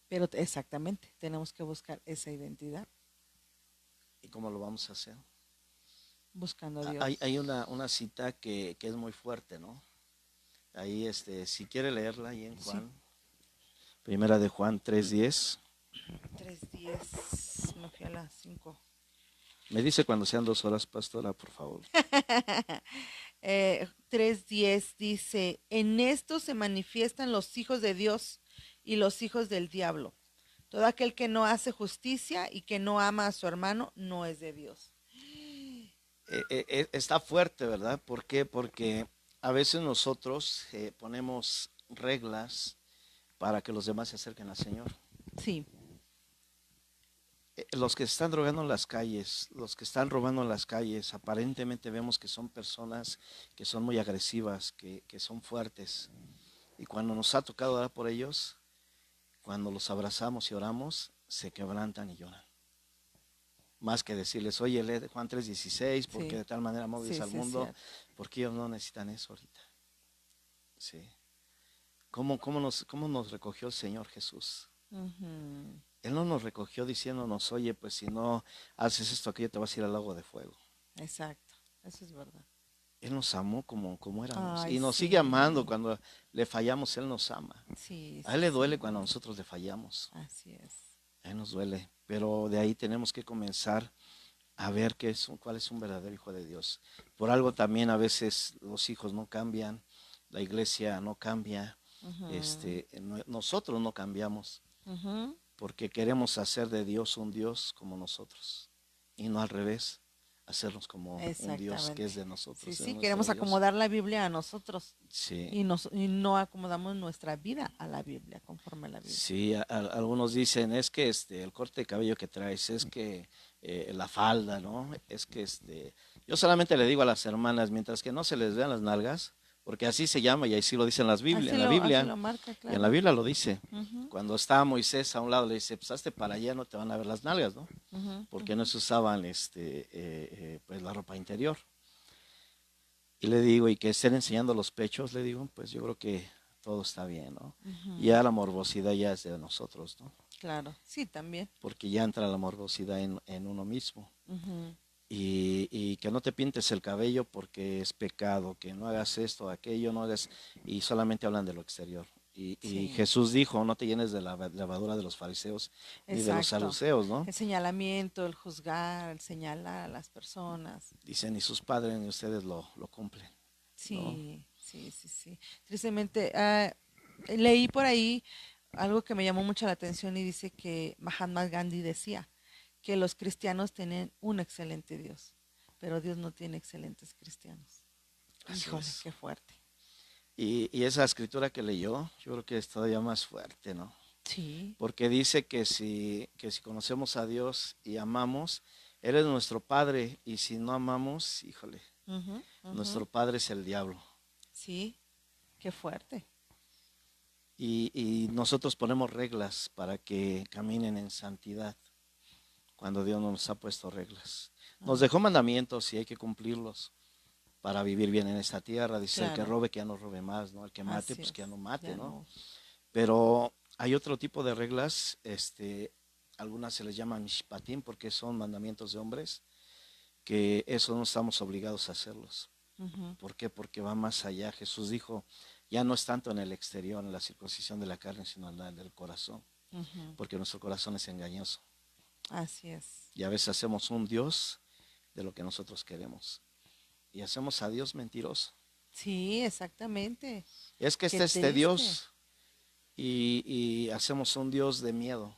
Pero exactamente, tenemos que buscar esa identidad, ¿Y cómo lo vamos a hacer? buscando a Hay Dios. una cita que es muy fuerte, ¿no? Ahí, si quiere leerla, ahí en Sí. Juan, primera de Juan 3:10. 3:10. Me fui a las 5. Me dice cuando sean 2 horas, pastora, por favor. 3:10 dice, en esto se manifiestan los hijos de Dios y los hijos del diablo. Todo aquel que no hace justicia y que no ama a su hermano no es de Dios. Está fuerte, ¿verdad? ¿Por qué? Porque a veces nosotros ponemos reglas para que los demás se acerquen al Señor. Sí, Los que están drogando en las calles, los que están robando en las calles, aparentemente vemos que son personas que son muy agresivas, que son fuertes. Y cuando nos ha tocado orar por ellos, cuando los abrazamos y oramos, se quebrantan y lloran. Más que decirles, oye, lee Juan 3:16, porque sí, de tal manera amó Dios sí, al sí, es mundo, cierto. porque ellos no necesitan eso ahorita. Sí. ¿Cómo nos recogió el Señor Jesús? Ujú. Él no nos recogió diciéndonos, oye, pues si no haces esto, aquello, te vas a ir al lago de fuego. Exacto, eso es verdad. Él nos amó como éramos Ay, y nos sigue amando sí, cuando le fallamos, Él nos ama. sí, A sí, Él le sí, duele cuando nosotros le fallamos, así es. a Él nos duele, pero de ahí tenemos que comenzar a ver cuál es un verdadero hijo de Dios. Por algo también a veces los hijos no cambian, la iglesia no cambia, Ujú, nosotros no cambiamos, ujú. porque queremos hacer de Dios un Dios como nosotros. y no al revés, hacernos como un Dios que Exactamente. es de Sí, nosotros, es sí, nuestro queremos Dios. acomodar la Biblia a nosotros Sí, y no acomodamos nuestra vida a la Biblia, conforme a la Biblia. sí, algunos dicen, es que el corte de cabello que traes, es que la falda, ¿no? Es que yo solamente le digo a las hermanas, mientras que no se les vean las nalgas, porque así se llama y así lo dicen en la Así Biblia, lo marca, y en la claro. Biblia lo dice. Ujú, Cuando está Moisés a un lado le dice, pues hazte para allá, no te van a ver las nalgas, ¿no? ujú, Porque no ujú. se usaban pues la ropa interior. Y le digo, y que estén enseñando los pechos, le digo, pues yo creo que todo está bien, ¿no? Y Ujú, ya la morbosidad ya es de nosotros, ¿no? claro, sí, también. Porque ya entra la morbosidad en uno mismo. Ujú, Y que no te pintes el cabello porque es pecado, que no hagas esto, aquello, no hagas, y solamente hablan de lo exterior. Y sí, Jesús dijo, no te llenes de la levadura de los fariseos ni de los exacto. saduceos, ¿no? El señalamiento, el juzgar, el señalar a las personas. Dicen, ni sus padres ni ustedes lo cumplen, ¿no? Sí, sí, sí, sí. Tristemente, leí por ahí algo que me llamó mucho la atención y dice que Mahatma Gandhi decía que los cristianos tienen un excelente Dios, pero Dios no tiene excelentes cristianos. Así Híjole, es. qué fuerte. Y esa escritura que leyó, yo creo que es todavía más fuerte, ¿no? Sí. Porque dice que si conocemos a Dios y amamos, Él es nuestro Padre, y si no amamos, híjole, Ujú, ujú. nuestro Padre es el diablo. Sí, qué fuerte. Y nosotros ponemos reglas para que caminen en santidad, cuando Dios no nos ha puesto reglas. Nos Ah, dejó mandamientos y hay que cumplirlos para vivir bien en esta tierra. Dice, el que claro, robe, que ya no robe más, ¿no? El que mate, así pues que ya es. no mate, Ya ¿no? no. Pero hay otro tipo de reglas, algunas se les llama mishpatim porque son mandamientos de hombres, que eso no estamos obligados a hacerlos. Ujú, ¿Por qué? Porque va más allá. Jesús dijo, ya no es tanto en el exterior, en la circuncisión de la carne, sino en la del corazón, ujú. porque nuestro corazón es engañoso. Así es. Y a veces hacemos un Dios de lo que nosotros queremos. Y hacemos a Dios mentiroso. Sí, exactamente. Es que Qué este triste. Dios, y hacemos un Dios de miedo,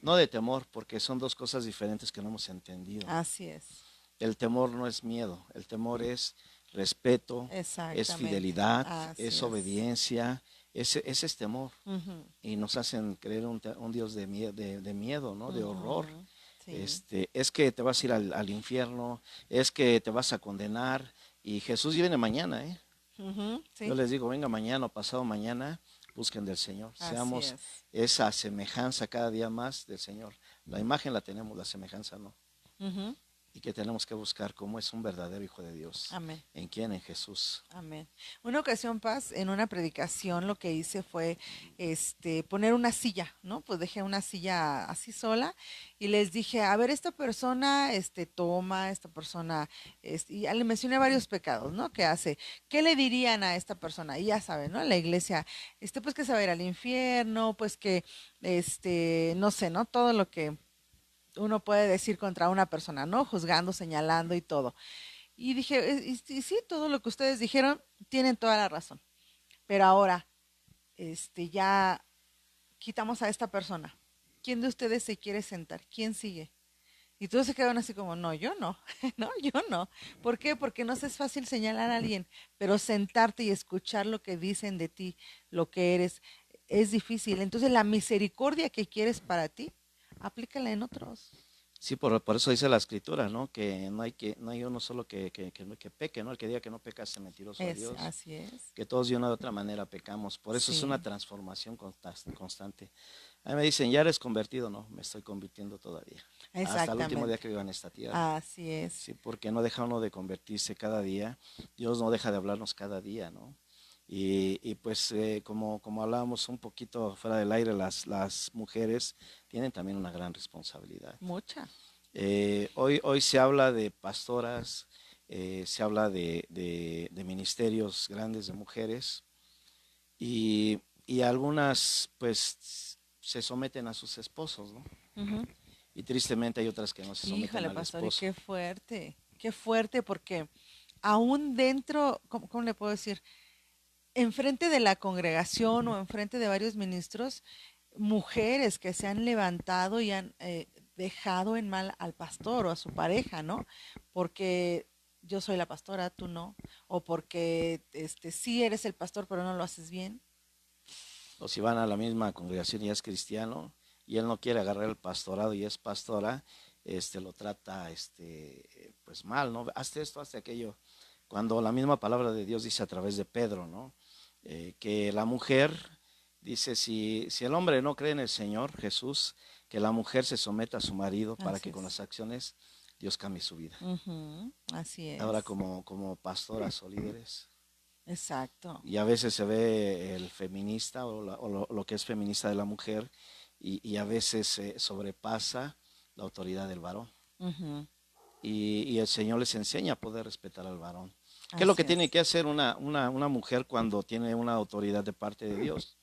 no de temor, porque son dos cosas diferentes que no hemos entendido. Así es. El temor no es miedo, el temor es respeto, es Exactamente. fidelidad, Así es es. obediencia, ese es temor. Ujú, Y nos hacen creer un Dios de miedo, ¿no? De horror. ujú. Sí. Es que te vas a ir al infierno, es que te vas a condenar. Y Jesús viene mañana, ¿eh? Ujú, Yo sí. les digo, venga mañana o pasado mañana, busquen del Señor. Así Seamos es. esa semejanza cada día más del Señor. La imagen la tenemos, la semejanza no. Ujú. Y que tenemos que buscar cómo es un verdadero hijo de Dios. Amén. ¿En quién? En Jesús. Amén. Una ocasión, Paz, en una predicación lo que hice fue poner una silla, ¿no? Pues dejé una silla así sola y les dije, a ver, esta persona toma, esta persona, y ya le mencioné varios pecados, ¿no? Que hace. ¿Qué le dirían a esta persona? Y ya saben, ¿no? En la iglesia, pues que se va a ir al infierno, pues que, no sé, ¿no? Todo lo que uno puede decir contra una persona, ¿no? Juzgando, señalando y todo. Y dije, y sí, todo lo que ustedes dijeron tienen toda la razón. Pero ahora, ya quitamos a esta persona. ¿Quién de ustedes se quiere sentar? ¿Quién sigue? Y todos se quedaron así como, no, yo no, no, yo no. ¿Por qué? Porque no es fácil señalar a alguien, pero sentarte y escuchar lo que dicen de ti, lo que eres, es difícil. Entonces la misericordia que quieres para ti, aplícala en otros. Sí, por eso dice la escritura, ¿no? Que no hay uno solo que peque, ¿no? El que diga que no peca es mentiroso a Dios. Así es. Que todos de una u otra manera pecamos. Por eso es una Sí, transformación constante. A mí me dicen, ¿ya eres convertido? No, me estoy convirtiendo todavía. Hasta el último día exactamente. que viva en esta tierra. Así es. Sí, porque no deja uno de convertirse cada día. Dios no deja de hablarnos cada día, ¿no? Y pues como hablábamos un poquito fuera del aire, las mujeres tienen también una gran responsabilidad. Mucha. Hoy se habla de pastoras, se habla de ministerios grandes de mujeres, y algunas pues se someten a sus esposos, ¿no? Ujú. Y tristemente hay otras que no se someten Híjole, al pastor, y esposo. qué fuerte, porque aún dentro, ¿cómo le puedo decir? Enfrente de la congregación o enfrente de varios ministros, mujeres que se han levantado y han dejado en mal al pastor o a su pareja, ¿no? Porque yo soy la pastora, tú no, o porque sí eres el pastor, pero no lo haces bien. O si van a la misma congregación y es cristiano y él no quiere agarrar el pastorado y es pastora, lo trata pues mal, ¿no? Hazte esto, hazte aquello. Cuando la misma palabra de Dios dice a través de Pedro, ¿no? Que la mujer, dice, si el hombre no cree en el Señor Jesús, que la mujer se someta a su marido para Así que con es. las acciones Dios cambie su vida. Ujú, así Ahora es. como pastoras o líderes, Exacto. y a veces se ve el feminista o lo que es feminista de la mujer y a veces se sobrepasa la autoridad del varón. Ujú, Y el Señor les enseña a poder respetar al varón. ¿Qué es lo así que tiene es. que hacer una mujer cuando tiene una autoridad de parte de Dios?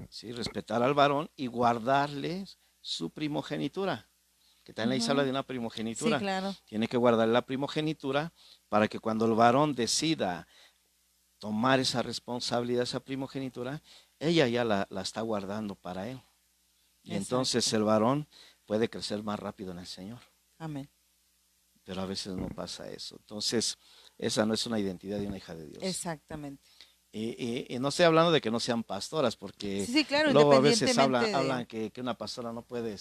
¿Sí? Respetar al varón y guardarle su primogenitura. Que también ahí se habla Ujú, de una sí, primogenitura. claro. Tiene que guardar la primogenitura para que cuando el varón decida tomar esa responsabilidad, esa primogenitura, ella ya la está guardando para él. Y entonces Exacto. el varón puede crecer más rápido en el Señor. Amén. Pero a veces no pasa eso. Entonces, esa no es una identidad de una hija de Dios. Exactamente. Y no estoy hablando de que no sean pastoras, porque Sí, sí, claro, luego a veces independientemente hablan de que una pastora no puede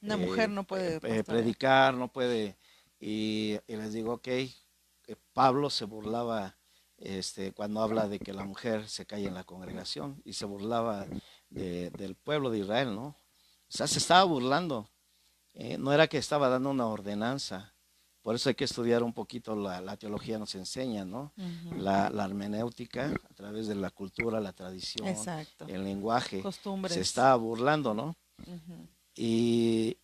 una mujer no puede pastorear. predicar, no puede, y les digo, ok, Pablo se burlaba cuando habla de que la mujer se cae en la congregación y se burlaba del pueblo de Israel, ¿no? O sea, se estaba burlando, no era que estaba dando una ordenanza. Por eso hay que estudiar un poquito la teología, nos enseña, ¿no? Ujú, La hermenéutica, a través de la cultura, la tradición, exacto. el lenguaje, se Costumbres. estaba burlando, ¿no? Ujú, Y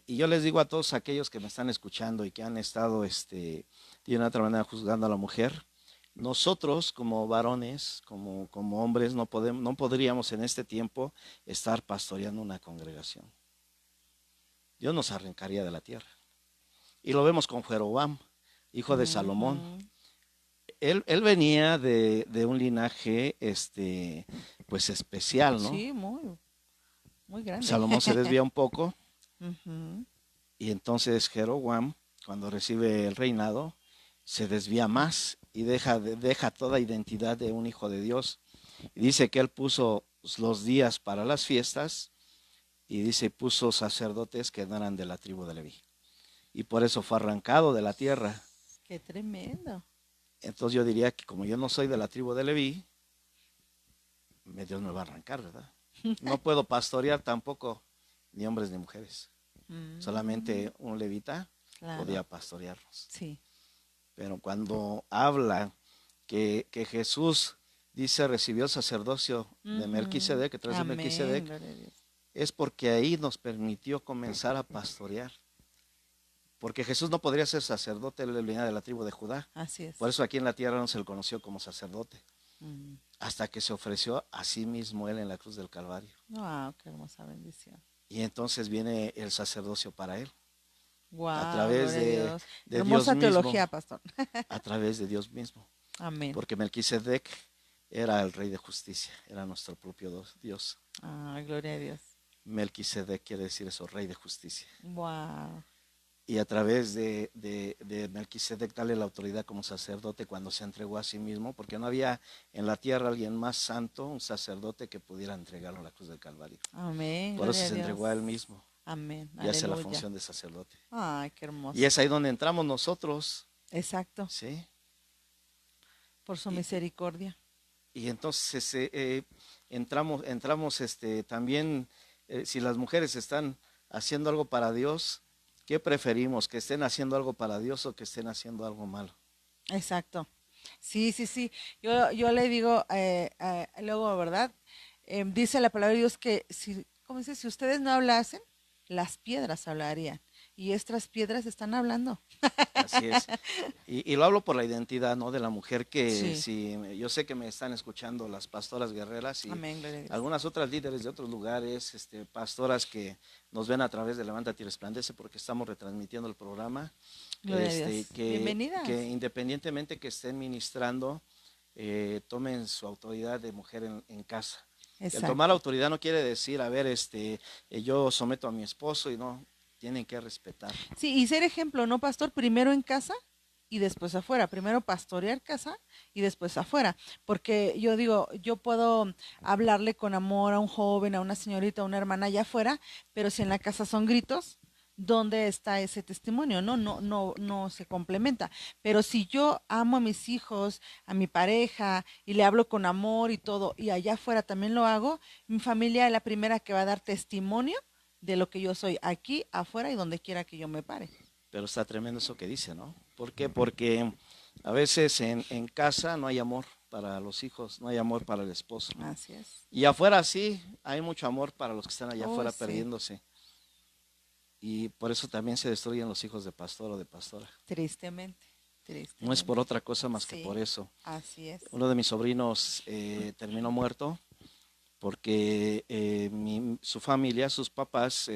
yo les digo a todos aquellos que me están escuchando y que han estado de una otra manera juzgando a la mujer, nosotros como varones, como hombres, no podríamos en este tiempo estar pastoreando una congregación. Dios nos arrancaría de la tierra. Y lo vemos con Jeroboam, hijo de Salomón. ujú. Él venía de un linaje pues especial, ¿no? Sí, muy, muy grande. Salomón se desvía un poco Ujú, y entonces Jeroboam, cuando recibe el reinado, se desvía más y deja toda identidad de un hijo de Dios. Y dice que él puso los días para las fiestas y dice puso sacerdotes que no eran de la tribu de Leví. Y por eso fue arrancado de la tierra. qué tremendo. Entonces yo diría que como yo no soy de la tribu de Leví, Dios me va a arrancar, ¿verdad? No puedo pastorear tampoco ni hombres ni mujeres. Mm, Solamente un levita podía claro, pastorearnos. sí. Pero cuando habla que Jesús dice recibió el sacerdocio de Ujú, Melquisedec, que tras de amén, Melquisedec, gloria a Dios. es porque ahí nos permitió comenzar a pastorear. Porque Jesús no podría ser sacerdote, él venía de la tribu de Judá. Así Por es. eso aquí en la tierra no se le conoció como sacerdote. Mm. Hasta que se ofreció a sí mismo él en la cruz del Calvario. Wow, qué hermosa bendición. Y entonces viene el sacerdocio para él, a Wow, través gloria a Dios. de Dios Hermosa mismo, teología, pastor. a través de Dios mismo. Amén. Porque Melquisedec era el rey de justicia, era nuestro propio Dios. Ah, gloria a Dios. Melquisedec quiere decir eso, rey de justicia. Wow. Y a través de Melquisedec darle la autoridad como sacerdote cuando se entregó a sí mismo, porque no había en la tierra alguien más santo, un sacerdote que pudiera entregarlo a la cruz del Calvario. Amén, Por eso gloria a se Dios. entregó a él mismo Amén, y hace la aleluya. función de sacerdote. Ay, qué Y hermoso. es ahí donde entramos nosotros, Exacto, ¿sí? por su Y, misericordia. y entonces entramos también, si las mujeres están haciendo algo para Dios, ¿qué preferimos? ¿Que estén haciendo algo para Dios o que estén haciendo algo malo? Exacto. Sí, sí, sí. Yo le digo, luego, ¿verdad? Dice la palabra de Dios que si, ¿cómo dice? Si ustedes no hablasen, las piedras hablarían. Y estas piedras están hablando. Así es. Y lo hablo por la identidad, ¿no? De la mujer que Sí. si yo sé que me están escuchando las pastoras guerreras y Amén, gloria a Dios. algunas otras líderes de otros lugares, pastoras que nos ven a través de Levántate y Resplandece porque estamos retransmitiendo el programa, Gloria a Dios. que Bienvenidas. independientemente que estén ministrando, tomen su autoridad de mujer en casa. El tomar Exacto. autoridad no quiere decir, a ver, yo someto a mi esposo y no. tienen que respetar. Sí, y ser ejemplo, ¿no, pastor? Primero en casa y después afuera. Primero pastorear casa y después afuera. Porque yo digo, yo puedo hablarle con amor a un joven, a una señorita, a una hermana allá afuera, pero si en la casa son gritos, ¿dónde está ese testimonio? No se complementa. Pero si yo amo a mis hijos, a mi pareja, y le hablo con amor y todo, y allá afuera también lo hago, mi familia es la primera que va a dar testimonio de lo que yo soy aquí, afuera y donde quiera que yo me pare. Pero está tremendo eso que dice, ¿no? ¿Por qué? Porque a veces en casa no hay amor para los hijos, no hay amor para el esposo. Así es. Y afuera sí, hay mucho amor para los que están allá Oh, afuera sí. perdiéndose. Y por eso también se destruyen los hijos de pastor o de pastora. Tristemente, No es tristemente. por otra cosa más que Sí, por eso. así es. Uno de mis sobrinos terminó muerto porque su familia, sus papás,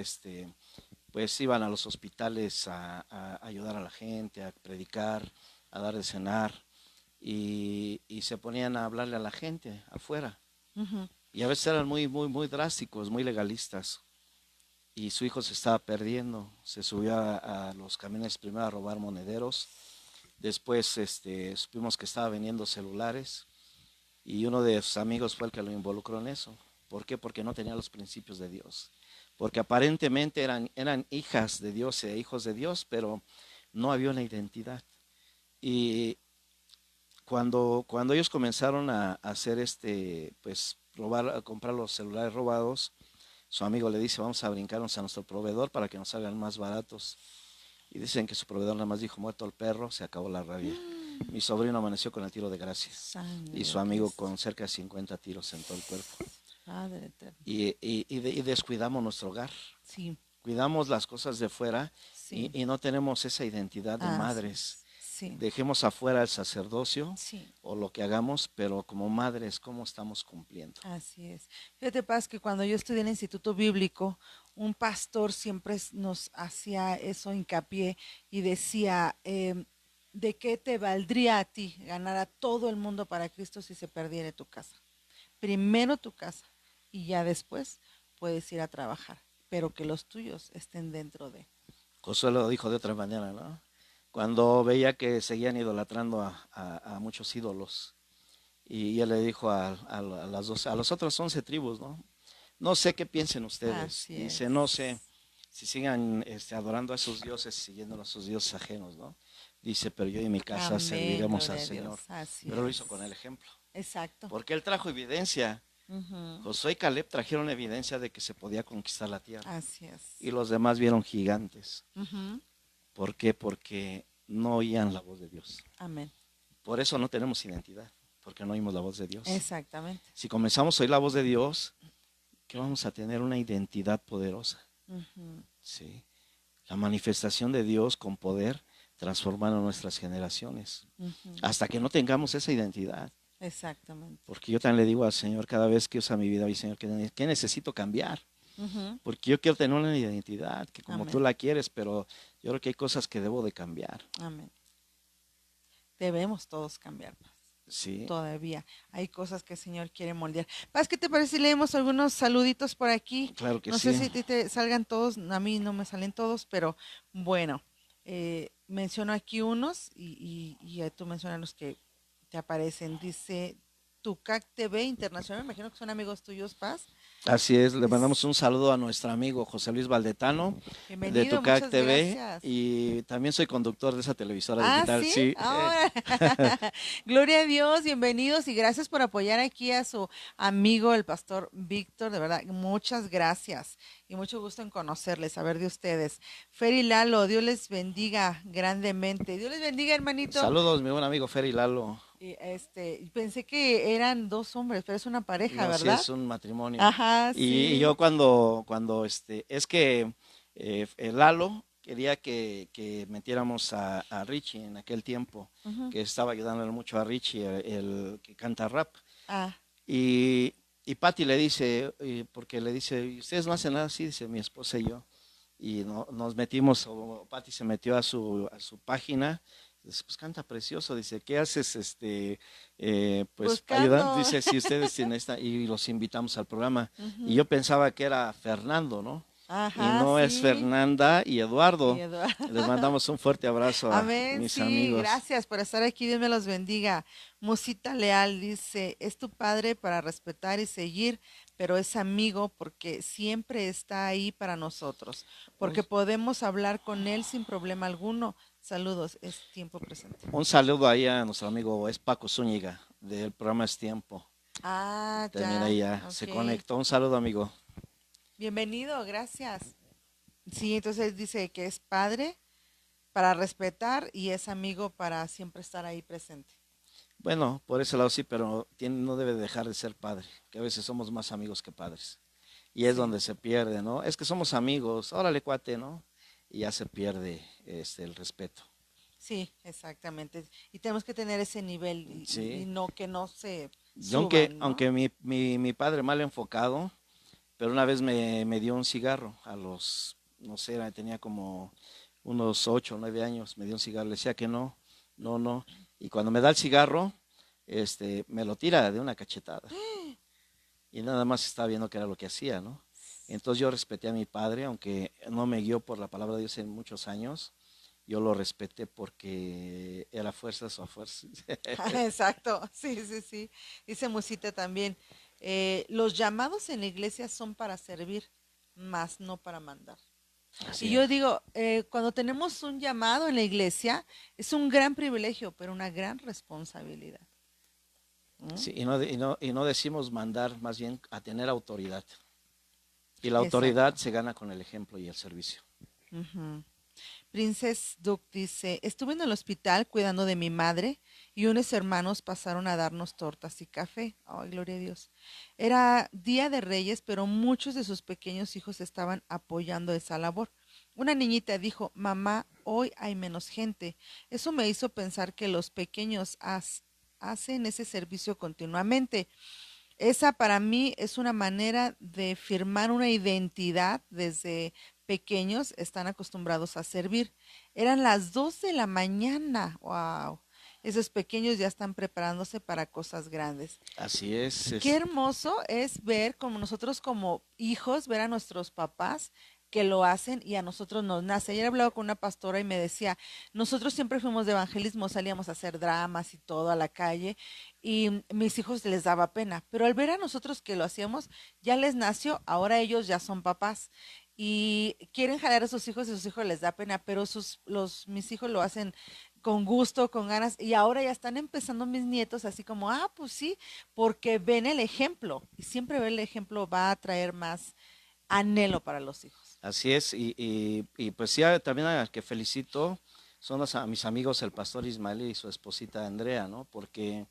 pues iban a los hospitales a ayudar a la gente, a predicar, a dar de cenar y se ponían a hablarle a la gente afuera. Ujú. Y a veces eran muy drásticos, muy legalistas. Y su hijo se estaba perdiendo, se subió a los camiones primero a robar monederos, después supimos que estaba vendiendo celulares y uno de sus amigos fue el que lo involucró en eso. ¿Por qué? Porque no tenía los principios de Dios. Porque aparentemente eran hijas de Dios e hijos de Dios, pero no había una identidad. Y cuando ellos comenzaron a hacer pues robar, a comprar los celulares robados, su amigo le dice, vamos a brincarnos a nuestro proveedor para que nos salgan más baratos. Y dicen que su proveedor nada más dijo, muerto el perro, se acabó la rabia. Mi sobrino amaneció con el tiro de gracia Sangre y su de amigo Cristo. con cerca de 50 tiros en todo el cuerpo. Padre eterno. Y descuidamos nuestro hogar, Sí, cuidamos las cosas de fuera sí. y no tenemos esa identidad de Así madres. es. Sí, Dejemos afuera el sacerdocio sí. o lo que hagamos, pero como madres, ¿cómo estamos cumpliendo? Así es. Fíjate, Paz, que cuando yo estudié en el Instituto Bíblico, un pastor siempre nos hacía eso hincapié y decía, ¿de qué te valdría a ti ganar a todo el mundo para Cristo si se perdiera tu casa? Primero tu casa y ya después puedes ir a trabajar, pero que los tuyos estén dentro de. Josué lo dijo de otra manera, ¿no? Cuando veía que seguían idolatrando a muchos ídolos. Y él le dijo a los otros 11 tribus, ¿no? No sé qué piensen ustedes. Así Dice, es. no sé si sigan adorando a esos dioses, siguiendo a sus dioses ajenos, ¿no? Dice, pero yo y mi casa Amén, serviremos al gloria a Señor. Dios. Así Pero lo es. hizo con el ejemplo. Exacto. Porque él trajo evidencia. Ujú. Josué y Caleb trajeron evidencia de que se podía conquistar la tierra. Así es. Y los demás vieron gigantes. Ujú. ¿Por qué? Porque no oían la voz de Dios. Amén. Por eso no tenemos identidad, porque no oímos la voz de Dios. Exactamente. Si comenzamos a oír la voz de Dios, que vamos a tener una identidad poderosa. Ujú. ¿Sí? La manifestación de Dios con poder transformando nuestras generaciones. Ujú. Hasta que no tengamos esa identidad. Exactamente. Porque yo también le digo al Señor cada vez que usa mi vida, mi Señor, ¿qué necesito cambiar? Ujú. Porque yo quiero tener una identidad, que como Amén. tú la quieres, pero yo creo que hay cosas que debo de cambiar. Amén. Debemos todos cambiar, Paz. ¿Sí? Todavía hay cosas que el Señor quiere moldear. Paz, ¿qué te parece si leemos algunos saluditos por aquí? Claro que No sí. sé si a ti te salgan todos, a mí no me salen todos, pero bueno, menciono aquí unos y tú mencionas los que te aparecen. Dice Tucac TV Internacional, me imagino que son amigos tuyos, Paz. Así es, le mandamos un saludo a nuestro amigo José Luis Valdetano de Bienvenido, Tucac muchas TV gracias. y también soy conductor de esa televisora Ah, digital. sí, Sí, ahora. Gloria a Dios, bienvenidos y gracias por apoyar aquí a su amigo el pastor Víctor, de verdad, muchas gracias y mucho gusto en conocerles, saber de ustedes. Fer y Lalo, Dios les bendiga grandemente. Dios les bendiga, hermanito. Saludos, mi buen amigo Fer y Lalo. Y pensé que eran dos hombres, pero es una pareja, No, sí ¿verdad? es un matrimonio. Ajá, Y sí. yo cuando es que el Lalo quería que metiéramos a Richie en aquel tiempo, Ujú. que estaba ayudándole mucho a Richie, el que canta rap. Ah, Y Patty le dice, porque le dice, ustedes no hacen nada así, dice mi esposa y yo. Y nos metimos, o Patty se metió a su página. Dice, pues canta precioso, dice, ¿qué haces? Pues buscando. ayudando, dice, si ustedes tienen esta, y los invitamos al programa. Ujú. Y yo pensaba que era Fernando, ¿no? y Ajá, no es sí. Fernanda y Y Eduardo. Eduardo. Les mandamos un fuerte abrazo a Amén, mis sí, amigos. gracias por estar aquí, Dios me los bendiga. Musita Leal dice, es tu padre para respetar y seguir, pero es amigo porque siempre está ahí para nosotros, Un, porque podemos hablar con él sin problema alguno. Saludos, es tiempo presente. un saludo ahí a nuestro amigo es Paco Zúñiga del programa Es Tiempo. Ah, También ya, ahí ya se ok. conectó. Un saludo, amigo. Bienvenido, gracias. Sí, entonces dice que es padre para respetar y es amigo para siempre estar ahí presente. Bueno, por ese lado sí, pero no debe dejar de ser padre, que a veces somos más amigos que padres. Y es Sí. donde se pierde, ¿no? Es que somos amigos, órale cuate, ¿no? Y ya se pierde el respeto. Sí, exactamente. Y tenemos que tener ese nivel y Sí. no que no se Yo aunque, suban, ¿no? aunque mi padre mal enfocado, pero una vez me dio un cigarro a los, no sé, tenía como unos 8 o 9 años, me dio un cigarro, le decía que no, no, no. Y cuando me da el cigarro, me lo tira de una cachetada. Y nada más estaba viendo que era lo que hacía, ¿no? Entonces yo respeté a mi padre, aunque no me guió por la palabra de Dios en muchos años, yo lo respeté porque era fuerza su fuerza. Exacto, sí, sí, sí. Dice Musita también, los llamados en la iglesia son para servir, más no para mandar. Y Así yo es. digo, cuando tenemos un llamado en la iglesia, es un gran privilegio, pero una gran responsabilidad. ¿Mm? Sí, y no decimos mandar, más bien a tener autoridad. Y la autoridad Exacto. se gana con el ejemplo y el servicio. Ujú. Princess Duke dice, estuve en el hospital cuidando de mi madre y unos hermanos pasaron a darnos tortas y café. Ay, gloria a Dios. Era Día de Reyes, pero muchos de sus pequeños hijos estaban apoyando esa labor. Una niñita dijo, mamá, hoy hay menos gente. Eso me hizo pensar que los pequeños hacen ese servicio continuamente. Esa para mí es una manera de firmar una identidad desde pequeños, están acostumbrados a servir. Eran las 2 de la mañana, wow. Esos pequeños ya están preparándose para cosas grandes. Así es, Qué hermoso es ver como nosotros como hijos, ver a nuestros papás que lo hacen y a nosotros nos nace. Ayer hablaba con una pastora y me decía, nosotros siempre fuimos de evangelismo, salíamos a hacer dramas y todo a la calle y mis hijos les daba pena, pero al ver a nosotros que lo hacíamos, ya les nació, ahora ellos ya son papás y quieren jalar a sus hijos y sus hijos les da pena, pero mis hijos lo hacen con gusto, con ganas y ahora ya están empezando mis nietos así como, ah, pues sí, porque ven el ejemplo y siempre ver el ejemplo va a traer más anhelo para los hijos. así es. Y pues ya también a que felicito son a mis amigos el pastor Ismael y su esposita Andrea, ¿no? Porque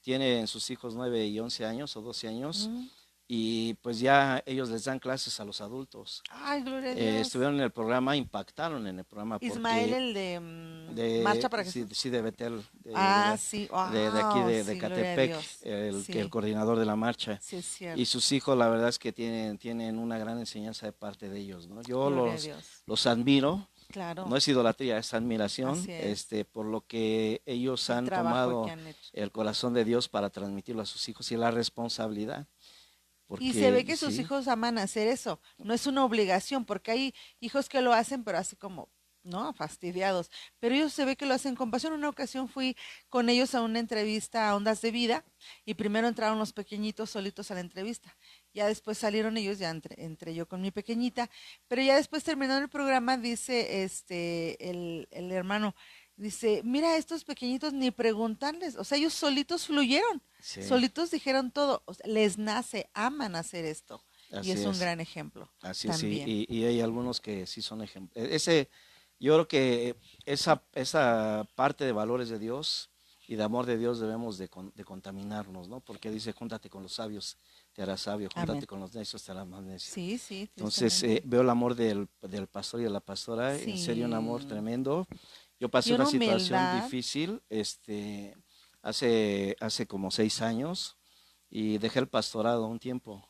tienen sus hijos 9 y 11 años o 12 años Mm. y pues ya ellos les dan clases a los adultos. Ay, gloria a Dios. Estuvieron en el programa, impactaron en el programa Ismael, porque el de Marcha para sí, Jesús. sí, de Betel, Ah, sí, de aquí wow, de sí, gloria a Catepec, Dios. el Sí, coordinador de la marcha. sí es Y cierto. sus hijos, la verdad es que tienen una gran enseñanza de parte de ellos, ¿no? Yo Gloria a Dios. los admiro, no Claro, es idolatría, es admiración, así es. por lo que ellos El han trabajo que tomado han hecho. el corazón de Dios para transmitirlo a sus hijos y la responsabilidad, Y se porque ve que sus sí, hijos aman hacer eso. No es una obligación, porque hay hijos que lo hacen, pero así como, ¿no? Fastidiados. Pero ellos se ve que lo hacen con pasión. Una ocasión fui con ellos a una entrevista a Ondas de Vida y primero entraron los pequeñitos solitos a la entrevista. Ya después salieron ellos, ya entré yo con mi pequeñita. Pero ya después terminando el programa, dice el hermano, dice, mira, estos pequeñitos ni preguntarles, o sea, ellos solitos fluyeron. sí, Solitos dijeron todo, o sea, les nace, aman hacer esto y así es un es. gran ejemplo Así es, sí, también. y hay algunos que sí son ejemplos. Yo creo que esa parte de valores de Dios y de amor de Dios debemos de contaminarnos, ¿no? Porque dice, júntate con los sabios, te harás sabio, Amén. júntate con los necios, te harás más necio. Sí, sí, Entonces, tristemente. veo el amor del pastor y de la pastora, en serio un amor Sí. tremendo. Yo pasé Y una una situación humildad. difícil, hace como 6 años, y dejé el pastorado un tiempo,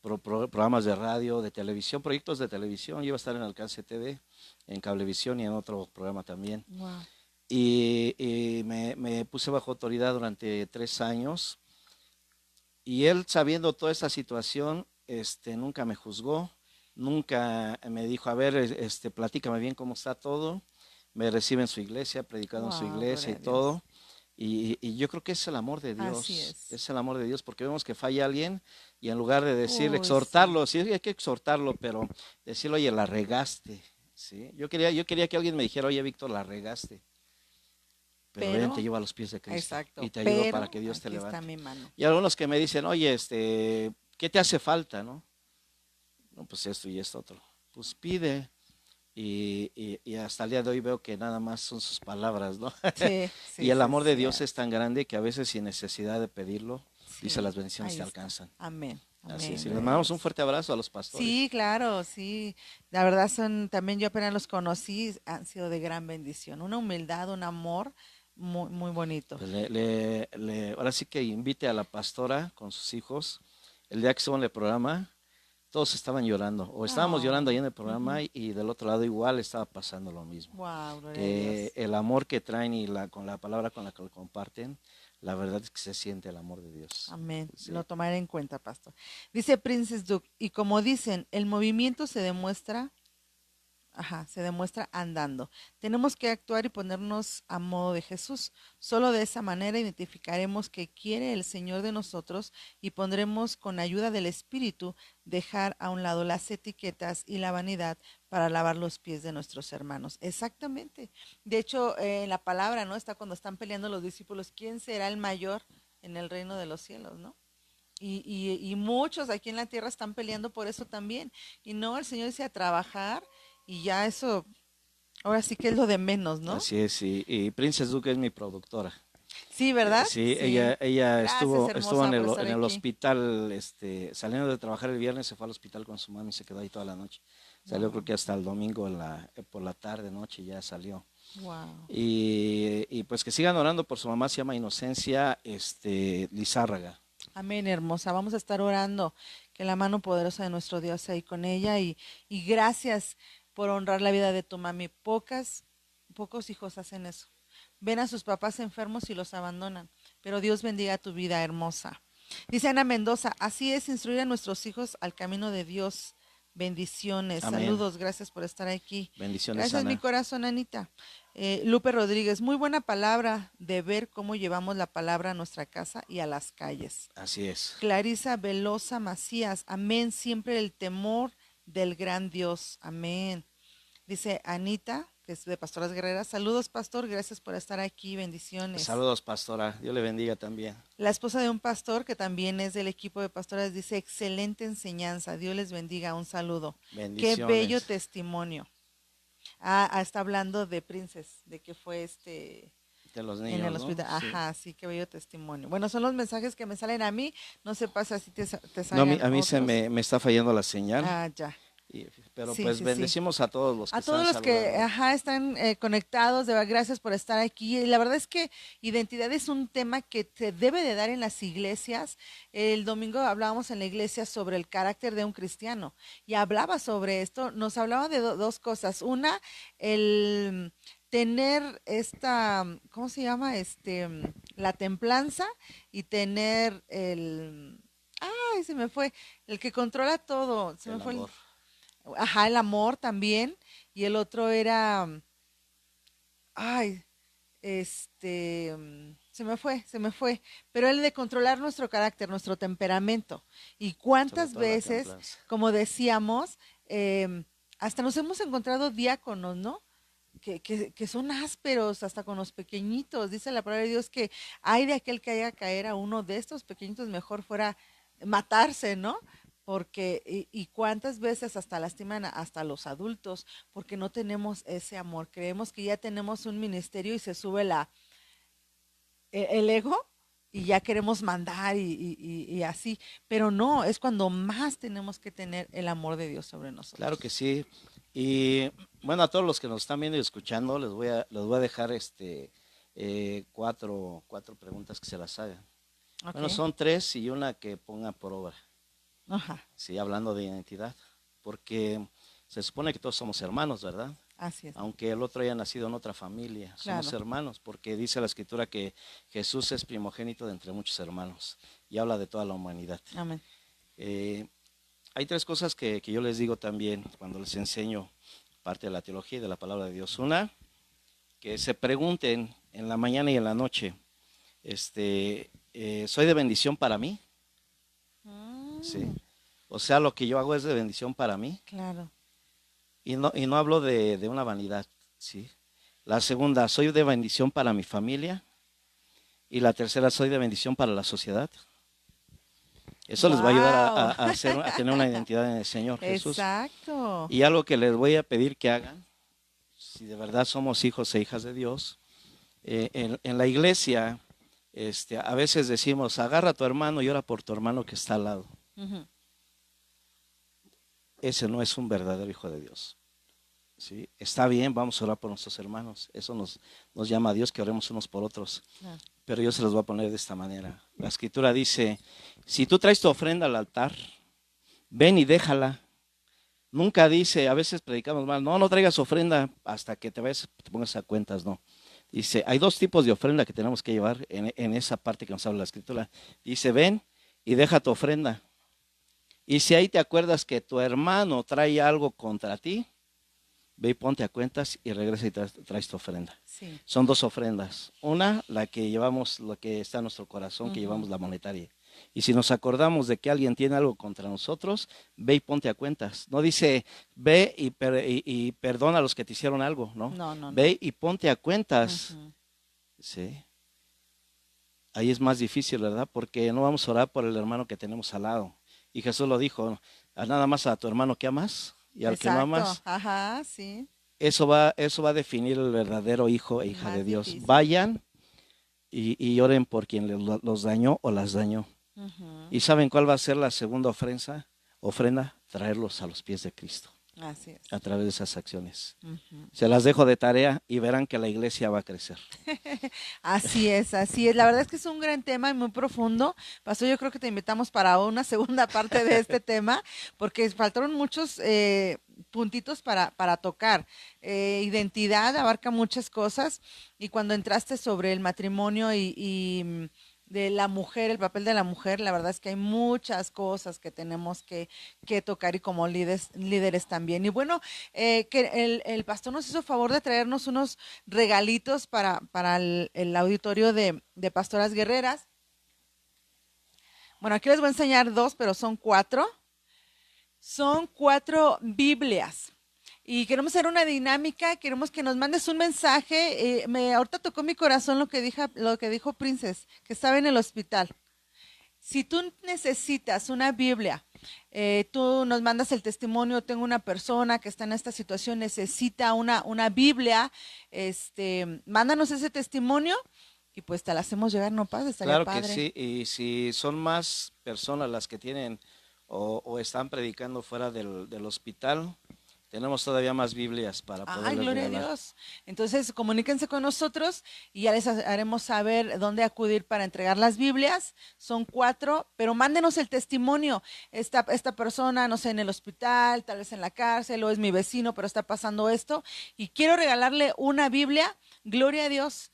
programas de radio, de televisión, proyectos de televisión. Yo iba a estar en Alcance TV, en Cablevisión y en otro programa también. Wow. Y me puse bajo autoridad durante 3 años. Y él, sabiendo toda esta situación, nunca me juzgó, nunca me dijo, a ver, platícame bien cómo está todo. Me recibe en su iglesia, predicado en su Wow, iglesia gloria y a Dios. todo. Y yo creo que es el amor de Así Dios, es. es el amor de Dios, porque vemos que falla alguien y en lugar de decir, Uy, sí. exhortarlo, sí hay que exhortarlo, pero decirle, oye, la regaste, ¿sí? Yo quería que alguien me dijera, oye, Víctor, la regaste, pero él te Pero, lleva a los pies de Cristo y exacto, te ayuda para pero que Dios te aquí está levante. mi mano. Y algunos que me dicen, oye, ¿qué te hace falta, no? No, pues esto y esto otro. Pues pide. Y hasta el día de hoy veo que nada más son sus palabras, ¿no? Sí, Y sí, el sí, es amor de Dios es cierto. tan grande que a veces sin necesidad de pedirlo, dice Sí, las bendiciones ahí te está. alcanzan. Amén, Así es. amén, Y les gloria a mandamos un Dios. fuerte abrazo a los pastores. Sí, claro, sí. La verdad son, también yo apenas los conocí, han sido de gran bendición. Una humildad, un amor muy, muy bonito. Pues ahora sí que invite a la pastora con sus hijos. El día que estuvo en el programa, todos estaban llorando, o estábamos llorando ahí Oh, en el programa y del otro lado igual estaba pasando lo mismo. wow, gloria a Que Dios. el amor que traen y con la palabra con la que lo comparten, la verdad es que se siente el amor de Dios. Amén. Sí, Lo tomaré en cuenta, pastor. Dice Princess Duke, y como dicen, el movimiento se demuestra. Ajá, se demuestra andando. Tenemos que actuar y ponernos a modo de Jesús. Solo de esa manera identificaremos qué quiere el Señor de nosotros y pondremos con ayuda del Espíritu dejar a un lado las etiquetas y la vanidad para lavar los pies de nuestros hermanos. Exactamente. De hecho, en la palabra, ¿no? Está cuando están peleando los discípulos, ¿quién será el mayor en el reino de los cielos, ¿no? Y muchos aquí en la tierra están peleando por eso también. Y no, el Señor dice a trabajar y ya eso, ahora sí que es lo de menos, ¿no? así es. Y Princess Duke es mi productora. Sí, ¿verdad? Sí, Sí. ella Gracias, estuvo hermosa, por estar en el aquí. hospital, saliendo de trabajar el viernes, se fue al hospital con su mami y se quedó ahí toda la noche. Salió creo Wow, que hasta el domingo por la tarde, noche, ya salió. wow. Y pues que sigan orando por su mamá, se llama Inocencia Lizárraga. Amén, hermosa. Vamos a estar orando que la mano poderosa de nuestro Dios sea ahí con ella y gracias por honrar la vida de tu mami. Pocos hijos hacen eso. Ven a sus papás enfermos y los abandonan. Pero Dios bendiga tu vida, hermosa. Dice Ana Mendoza, así es instruir a nuestros hijos al camino de Dios. Bendiciones, Amén. saludos, gracias por estar aquí. Bendiciones, Gracias, mi Ana. corazón, Anita. Lupe Rodríguez, muy buena palabra de ver cómo llevamos la palabra a nuestra casa y a las calles. Así es. Clarisa Velosa Macías, amén, siempre el temor del gran Dios, amén. Dice Anita, que es de Pastoras Guerreras, saludos pastor, gracias por estar aquí, bendiciones. Saludos, pastora. Dios le bendiga también. La esposa de un pastor que también es del equipo de pastoras dice, excelente enseñanza, Dios les bendiga, un saludo. Qué bello Bendiciones testimonio. Está hablando de Princess, de que fue de los en el niños, ¿no? hospital. Sí. Ajá, sí, qué bello testimonio. Bueno, son los mensajes que me salen a mí, no sé pasa si te No, salgan a mí otros. me está fallando la señal. Ah, ya. Pero Sí, pues sí, sí. bendecimos a todos los que A están todos los que, saludando. ajá, están conectados, de verdad, gracias por estar aquí. Y la verdad es que identidad es un tema que se debe de dar en las iglesias. El domingo hablábamos en la iglesia sobre el carácter de un cristiano y hablaba sobre esto. Nos hablaba de dos cosas. Una, el tener esta, ¿cómo se llama? La templanza y tener ay, se me fue, el que controla todo, se me El fue amor. ajá, el amor también, y el otro era, ay, se me fue, pero el de controlar nuestro carácter, nuestro temperamento. Y Sobre cuántas todo la veces, templanza. como decíamos, hasta nos hemos encontrado diáconos, ¿no? Que son ásperos hasta con los pequeñitos. Dice la palabra de Dios que hay de aquel que haya caer a uno de estos pequeñitos, mejor fuera matarse, ¿no? Porque, y cuántas veces hasta lastiman hasta los adultos, porque no tenemos ese amor. Creemos que ya tenemos un ministerio y se sube el ego y ya queremos mandar y así. Pero no, es cuando más tenemos que tener el amor de Dios sobre Claro que nosotros. sí. Y bueno, a todos los que nos están viendo y escuchando, les voy a dejar cuatro preguntas que se las hagan. Ok. Bueno, son tres y una que ponga por obra. Ajá, Sí, hablando de identidad. Porque se supone que todos somos hermanos, ¿verdad? así es, Aunque el otro haya nacido en otra familia, somos claro. hermanos, porque dice la escritura que Jesús es primogénito de entre muchos hermanos y habla de toda la humanidad. Amén. Eh, Hay tres cosas que yo les digo también cuando les enseño parte de la teología y de la palabra de Dios. Una, que se pregunten en la mañana y en la noche, ¿soy de bendición para mí? Sí. O sea, lo que yo hago es de bendición para mí. Claro. Y no hablo de una vanidad, ¿sí? La segunda, ¿soy de bendición para mi familia? Y la tercera, ¿soy de bendición para la sociedad? Eso les va a ayudar Wow. a tener una identidad en el Señor Jesús. Exacto. Y algo que les voy a pedir que hagan, si de verdad somos hijos e hijas de Dios, en la iglesia, a veces decimos, agarra a tu hermano y ora por tu hermano que está al lado. Ujú. Ese no es un verdadero hijo de Dios. ¿Sí? Está bien, vamos a orar por nuestros hermanos. Eso nos llama a Dios que oremos unos por otros. Claro. Pero yo se los voy a poner de esta manera. La escritura dice, si tú traes tu ofrenda al altar, ven y déjala. Nunca dice, a veces predicamos mal, no traigas ofrenda hasta que te pongas a cuentas, no. Dice, hay dos tipos de ofrenda que tenemos que llevar en esa parte que nos habla la escritura. Dice, ven y deja tu ofrenda. Y si ahí te acuerdas que tu hermano trae algo contra ti, ve y ponte a cuentas y regresa y traes tu ofrenda. Sí. Son dos ofrendas. Una, la que llevamos, lo que está en nuestro corazón, que llevamos la monetaria. Y si nos acordamos de que alguien tiene algo contra nosotros, ve y ponte a cuentas. No dice, ve y perdona a los que te hicieron algo, ¿no? No. Ve y ponte a cuentas. Sí. Ahí es más difícil, ¿verdad? Porque no vamos a orar por el hermano que tenemos al lado. Y Jesús lo dijo, nada más a tu hermano que amas y al que no amas. Ajá, sí. Eso va a definir el verdadero hijo e hija Más de Dios. difícil. Vayan y oren por quien los dañó o las dañó. ¿Y saben cuál va a ser la segunda ofrenda? Traerlos a los pies de Cristo. Así es. A través de esas acciones. Se las dejo de tarea y verán que la iglesia va a crecer. Así es, así es. La verdad es que es un gran tema y muy profundo. Pastor, yo creo que te invitamos para una segunda parte de este tema, porque faltaron muchos puntitos para tocar. Identidad abarca muchas cosas y cuando entraste sobre el matrimonio y de la mujer, el papel de la mujer, la verdad es que hay muchas cosas que tenemos que tocar y como líderes también. Y bueno, que el pastor nos hizo favor de traernos unos regalitos para el auditorio de Pastoras Guerreras. Bueno, aquí les voy a enseñar dos, pero son cuatro. Son 4 Biblias. Y queremos hacer una dinámica, queremos que nos mandes un mensaje. Ahorita tocó mi corazón lo que dijo Princess, que estaba en el hospital. Si tú necesitas una Biblia, tú nos mandas el testimonio, tengo una persona que está en esta situación, necesita una Biblia, mándanos ese testimonio y pues te la hacemos llegar, ¿no, Paz? Estaría Claro padre. que sí, y si son más personas las que tienen o están predicando fuera del hospital, tenemos todavía más Biblias para Ay, poderles gloria a regalar. Dios. Entonces, comuníquense con nosotros y ya les haremos saber dónde acudir para entregar las Biblias. Son 4, pero mándenos el testimonio. Esta persona, no sé, en el hospital, tal vez en la cárcel, o es mi vecino, pero está pasando esto. Y quiero regalarle una Biblia. Gloria a Dios.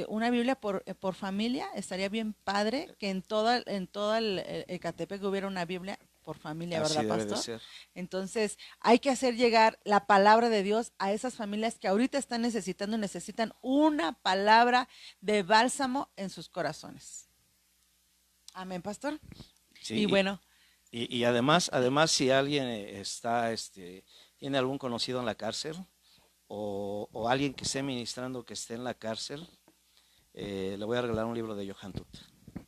Una Biblia por familia. Estaría bien padre que en todo el Ecatepec hubiera una Biblia por familia, Así ¿verdad, debe de pastor? ser. Entonces, hay que hacer llegar la palabra de Dios a esas familias que ahorita necesitan una palabra de bálsamo en sus corazones. Amén, pastor. Sí, Y bueno, y además, si alguien tiene algún conocido en la cárcel o alguien que esté ministrando que esté en la cárcel, le voy a regalar un libro de Johan Tut.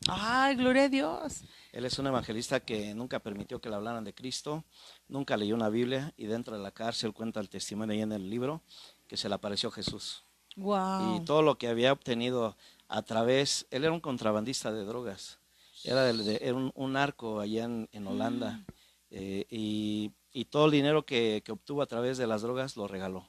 ay, gloria a Dios. Él es un evangelista que nunca permitió que le hablaran de Cristo, nunca leyó una Biblia y dentro de la cárcel cuenta el testimonio ahí en el libro que se le apareció Jesús. Wow. Y todo lo que había obtenido él era un contrabandista de drogas, era un narco allá en Holanda y todo el dinero que obtuvo a través de las drogas lo regaló.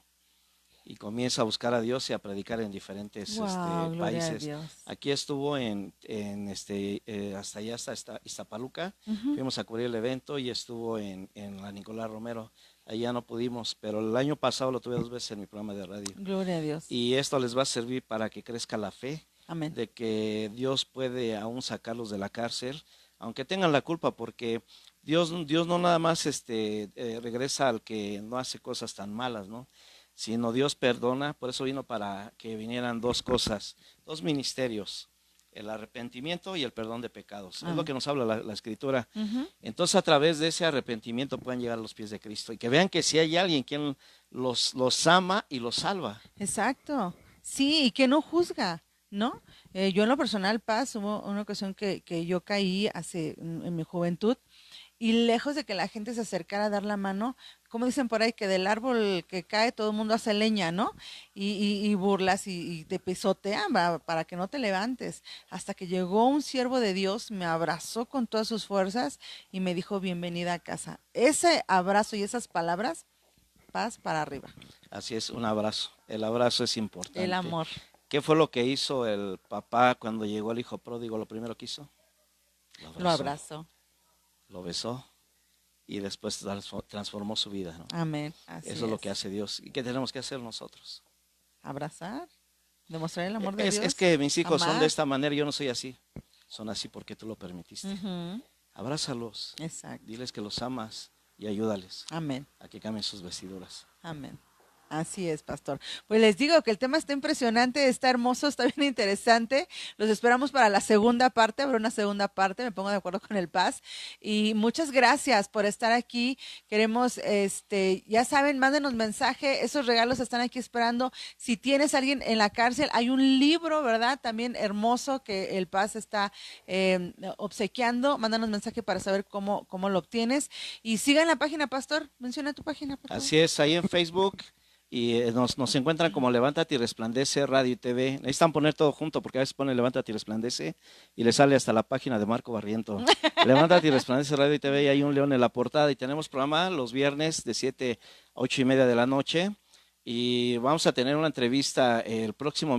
Y comienza a buscar a Dios y a predicar en diferentes Gloria a países. Dios. Aquí estuvo hasta allá, hasta Iztapaluca. Fuimos a cubrir el evento y estuvo en la Nicolás Romero. Allá no pudimos, pero el año pasado lo tuve 2 veces en mi programa de radio. Gloria a Dios. Y esto les va a servir para que crezca la fe. Amén. De que Dios puede aún sacarlos de la cárcel, aunque tengan la culpa, porque Dios no nada más regresa al que no hace cosas tan malas, ¿no? Sino Dios perdona. Por eso vino para que vinieran dos cosas, dos ministerios, el arrepentimiento y el perdón de pecados. Es lo que nos habla la Escritura. Entonces, a través de ese arrepentimiento pueden llegar a los pies de Cristo y que vean que si hay alguien quien los ama y los salva. Exacto. Sí, y que no juzga, ¿no? Yo en lo personal, Paz, hubo una ocasión que yo caí en mi juventud, y lejos de que la gente se acercara a dar la mano, como dicen por ahí, que del árbol que cae todo el mundo hace leña, ¿no? Y burlas y te pisotean para que no te levantes. Hasta que llegó un siervo de Dios, me abrazó con todas sus fuerzas y me dijo, bienvenida a casa. Ese abrazo y esas palabras, Paz para arriba. Así es, un abrazo. El abrazo es importante. El amor. ¿Qué fue lo que hizo el papá cuando llegó el hijo pródigo? Lo primero que hizo, Lo abrazó. Lo besó y después transformó su vida, ¿no? Amén. Así Eso es lo que hace Dios. ¿Y qué tenemos que hacer nosotros? Abrazar, demostrar el amor de Dios. Es que mis hijos amar. son de esta manera, yo no soy así. Son así porque tú lo permitiste. Abrázalos. Exacto. Diles que los amas y ayúdales. Amén. A que cambien sus vestiduras. Amén. Así es, pastor. Pues les digo que el tema está impresionante, está hermoso, está bien interesante. Los esperamos para la segunda parte, habrá una segunda parte, me pongo de acuerdo con el Paz. Y muchas gracias por estar aquí. Queremos, ya saben, mándenos mensaje, esos regalos están aquí esperando. Si tienes a alguien en la cárcel, hay un libro, ¿verdad? También hermoso que el Paz está obsequiando. Mándanos mensaje para saber cómo lo obtienes. Y sigan la página, pastor. Menciona tu página, por favor. Así es, ahí en Facebook. Y nos encuentran como Levántate y Resplandece Radio y TV. Necesitan poner todo junto porque a veces pone Levántate y Resplandece y le sale hasta la página de Marco Barriento. Levántate y Resplandece Radio y TV y hay un león en la portada. Y tenemos programa los viernes de 7 a 8:30 de la noche. Y vamos a tener una entrevista el próximo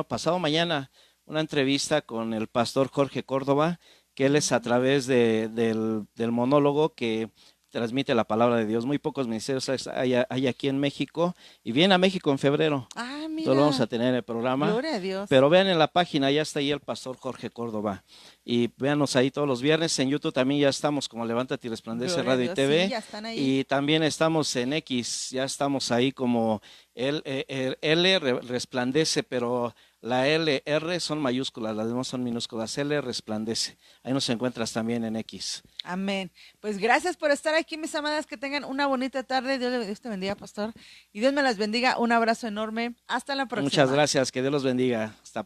pasado mañana, una entrevista con el pastor Jorge Córdoba, que él es a través del monólogo que transmite la palabra de Dios. Muy pocos ministerios hay aquí en México y viene a México en febrero. Ah, mira. Entonces lo vamos a tener en el programa. Gloria a Dios. Pero vean en la página, ya está ahí el pastor Jorge Córdoba. Y véanos ahí todos los viernes. En YouTube también ya estamos como Levántate y Resplandece Gloria Radio y TV. Sí, ya están ahí. Y también estamos en X, ya estamos ahí como L Resplandece, pero la LR son mayúsculas, las demás son minúsculas. L Resplandece. Ahí nos encuentras también en X. Amén. Pues gracias por estar aquí, mis amadas, que tengan una bonita tarde. Dios te bendiga, pastor. Y Dios me las bendiga. Un abrazo enorme. Hasta la próxima. Muchas gracias, que Dios los bendiga. Hasta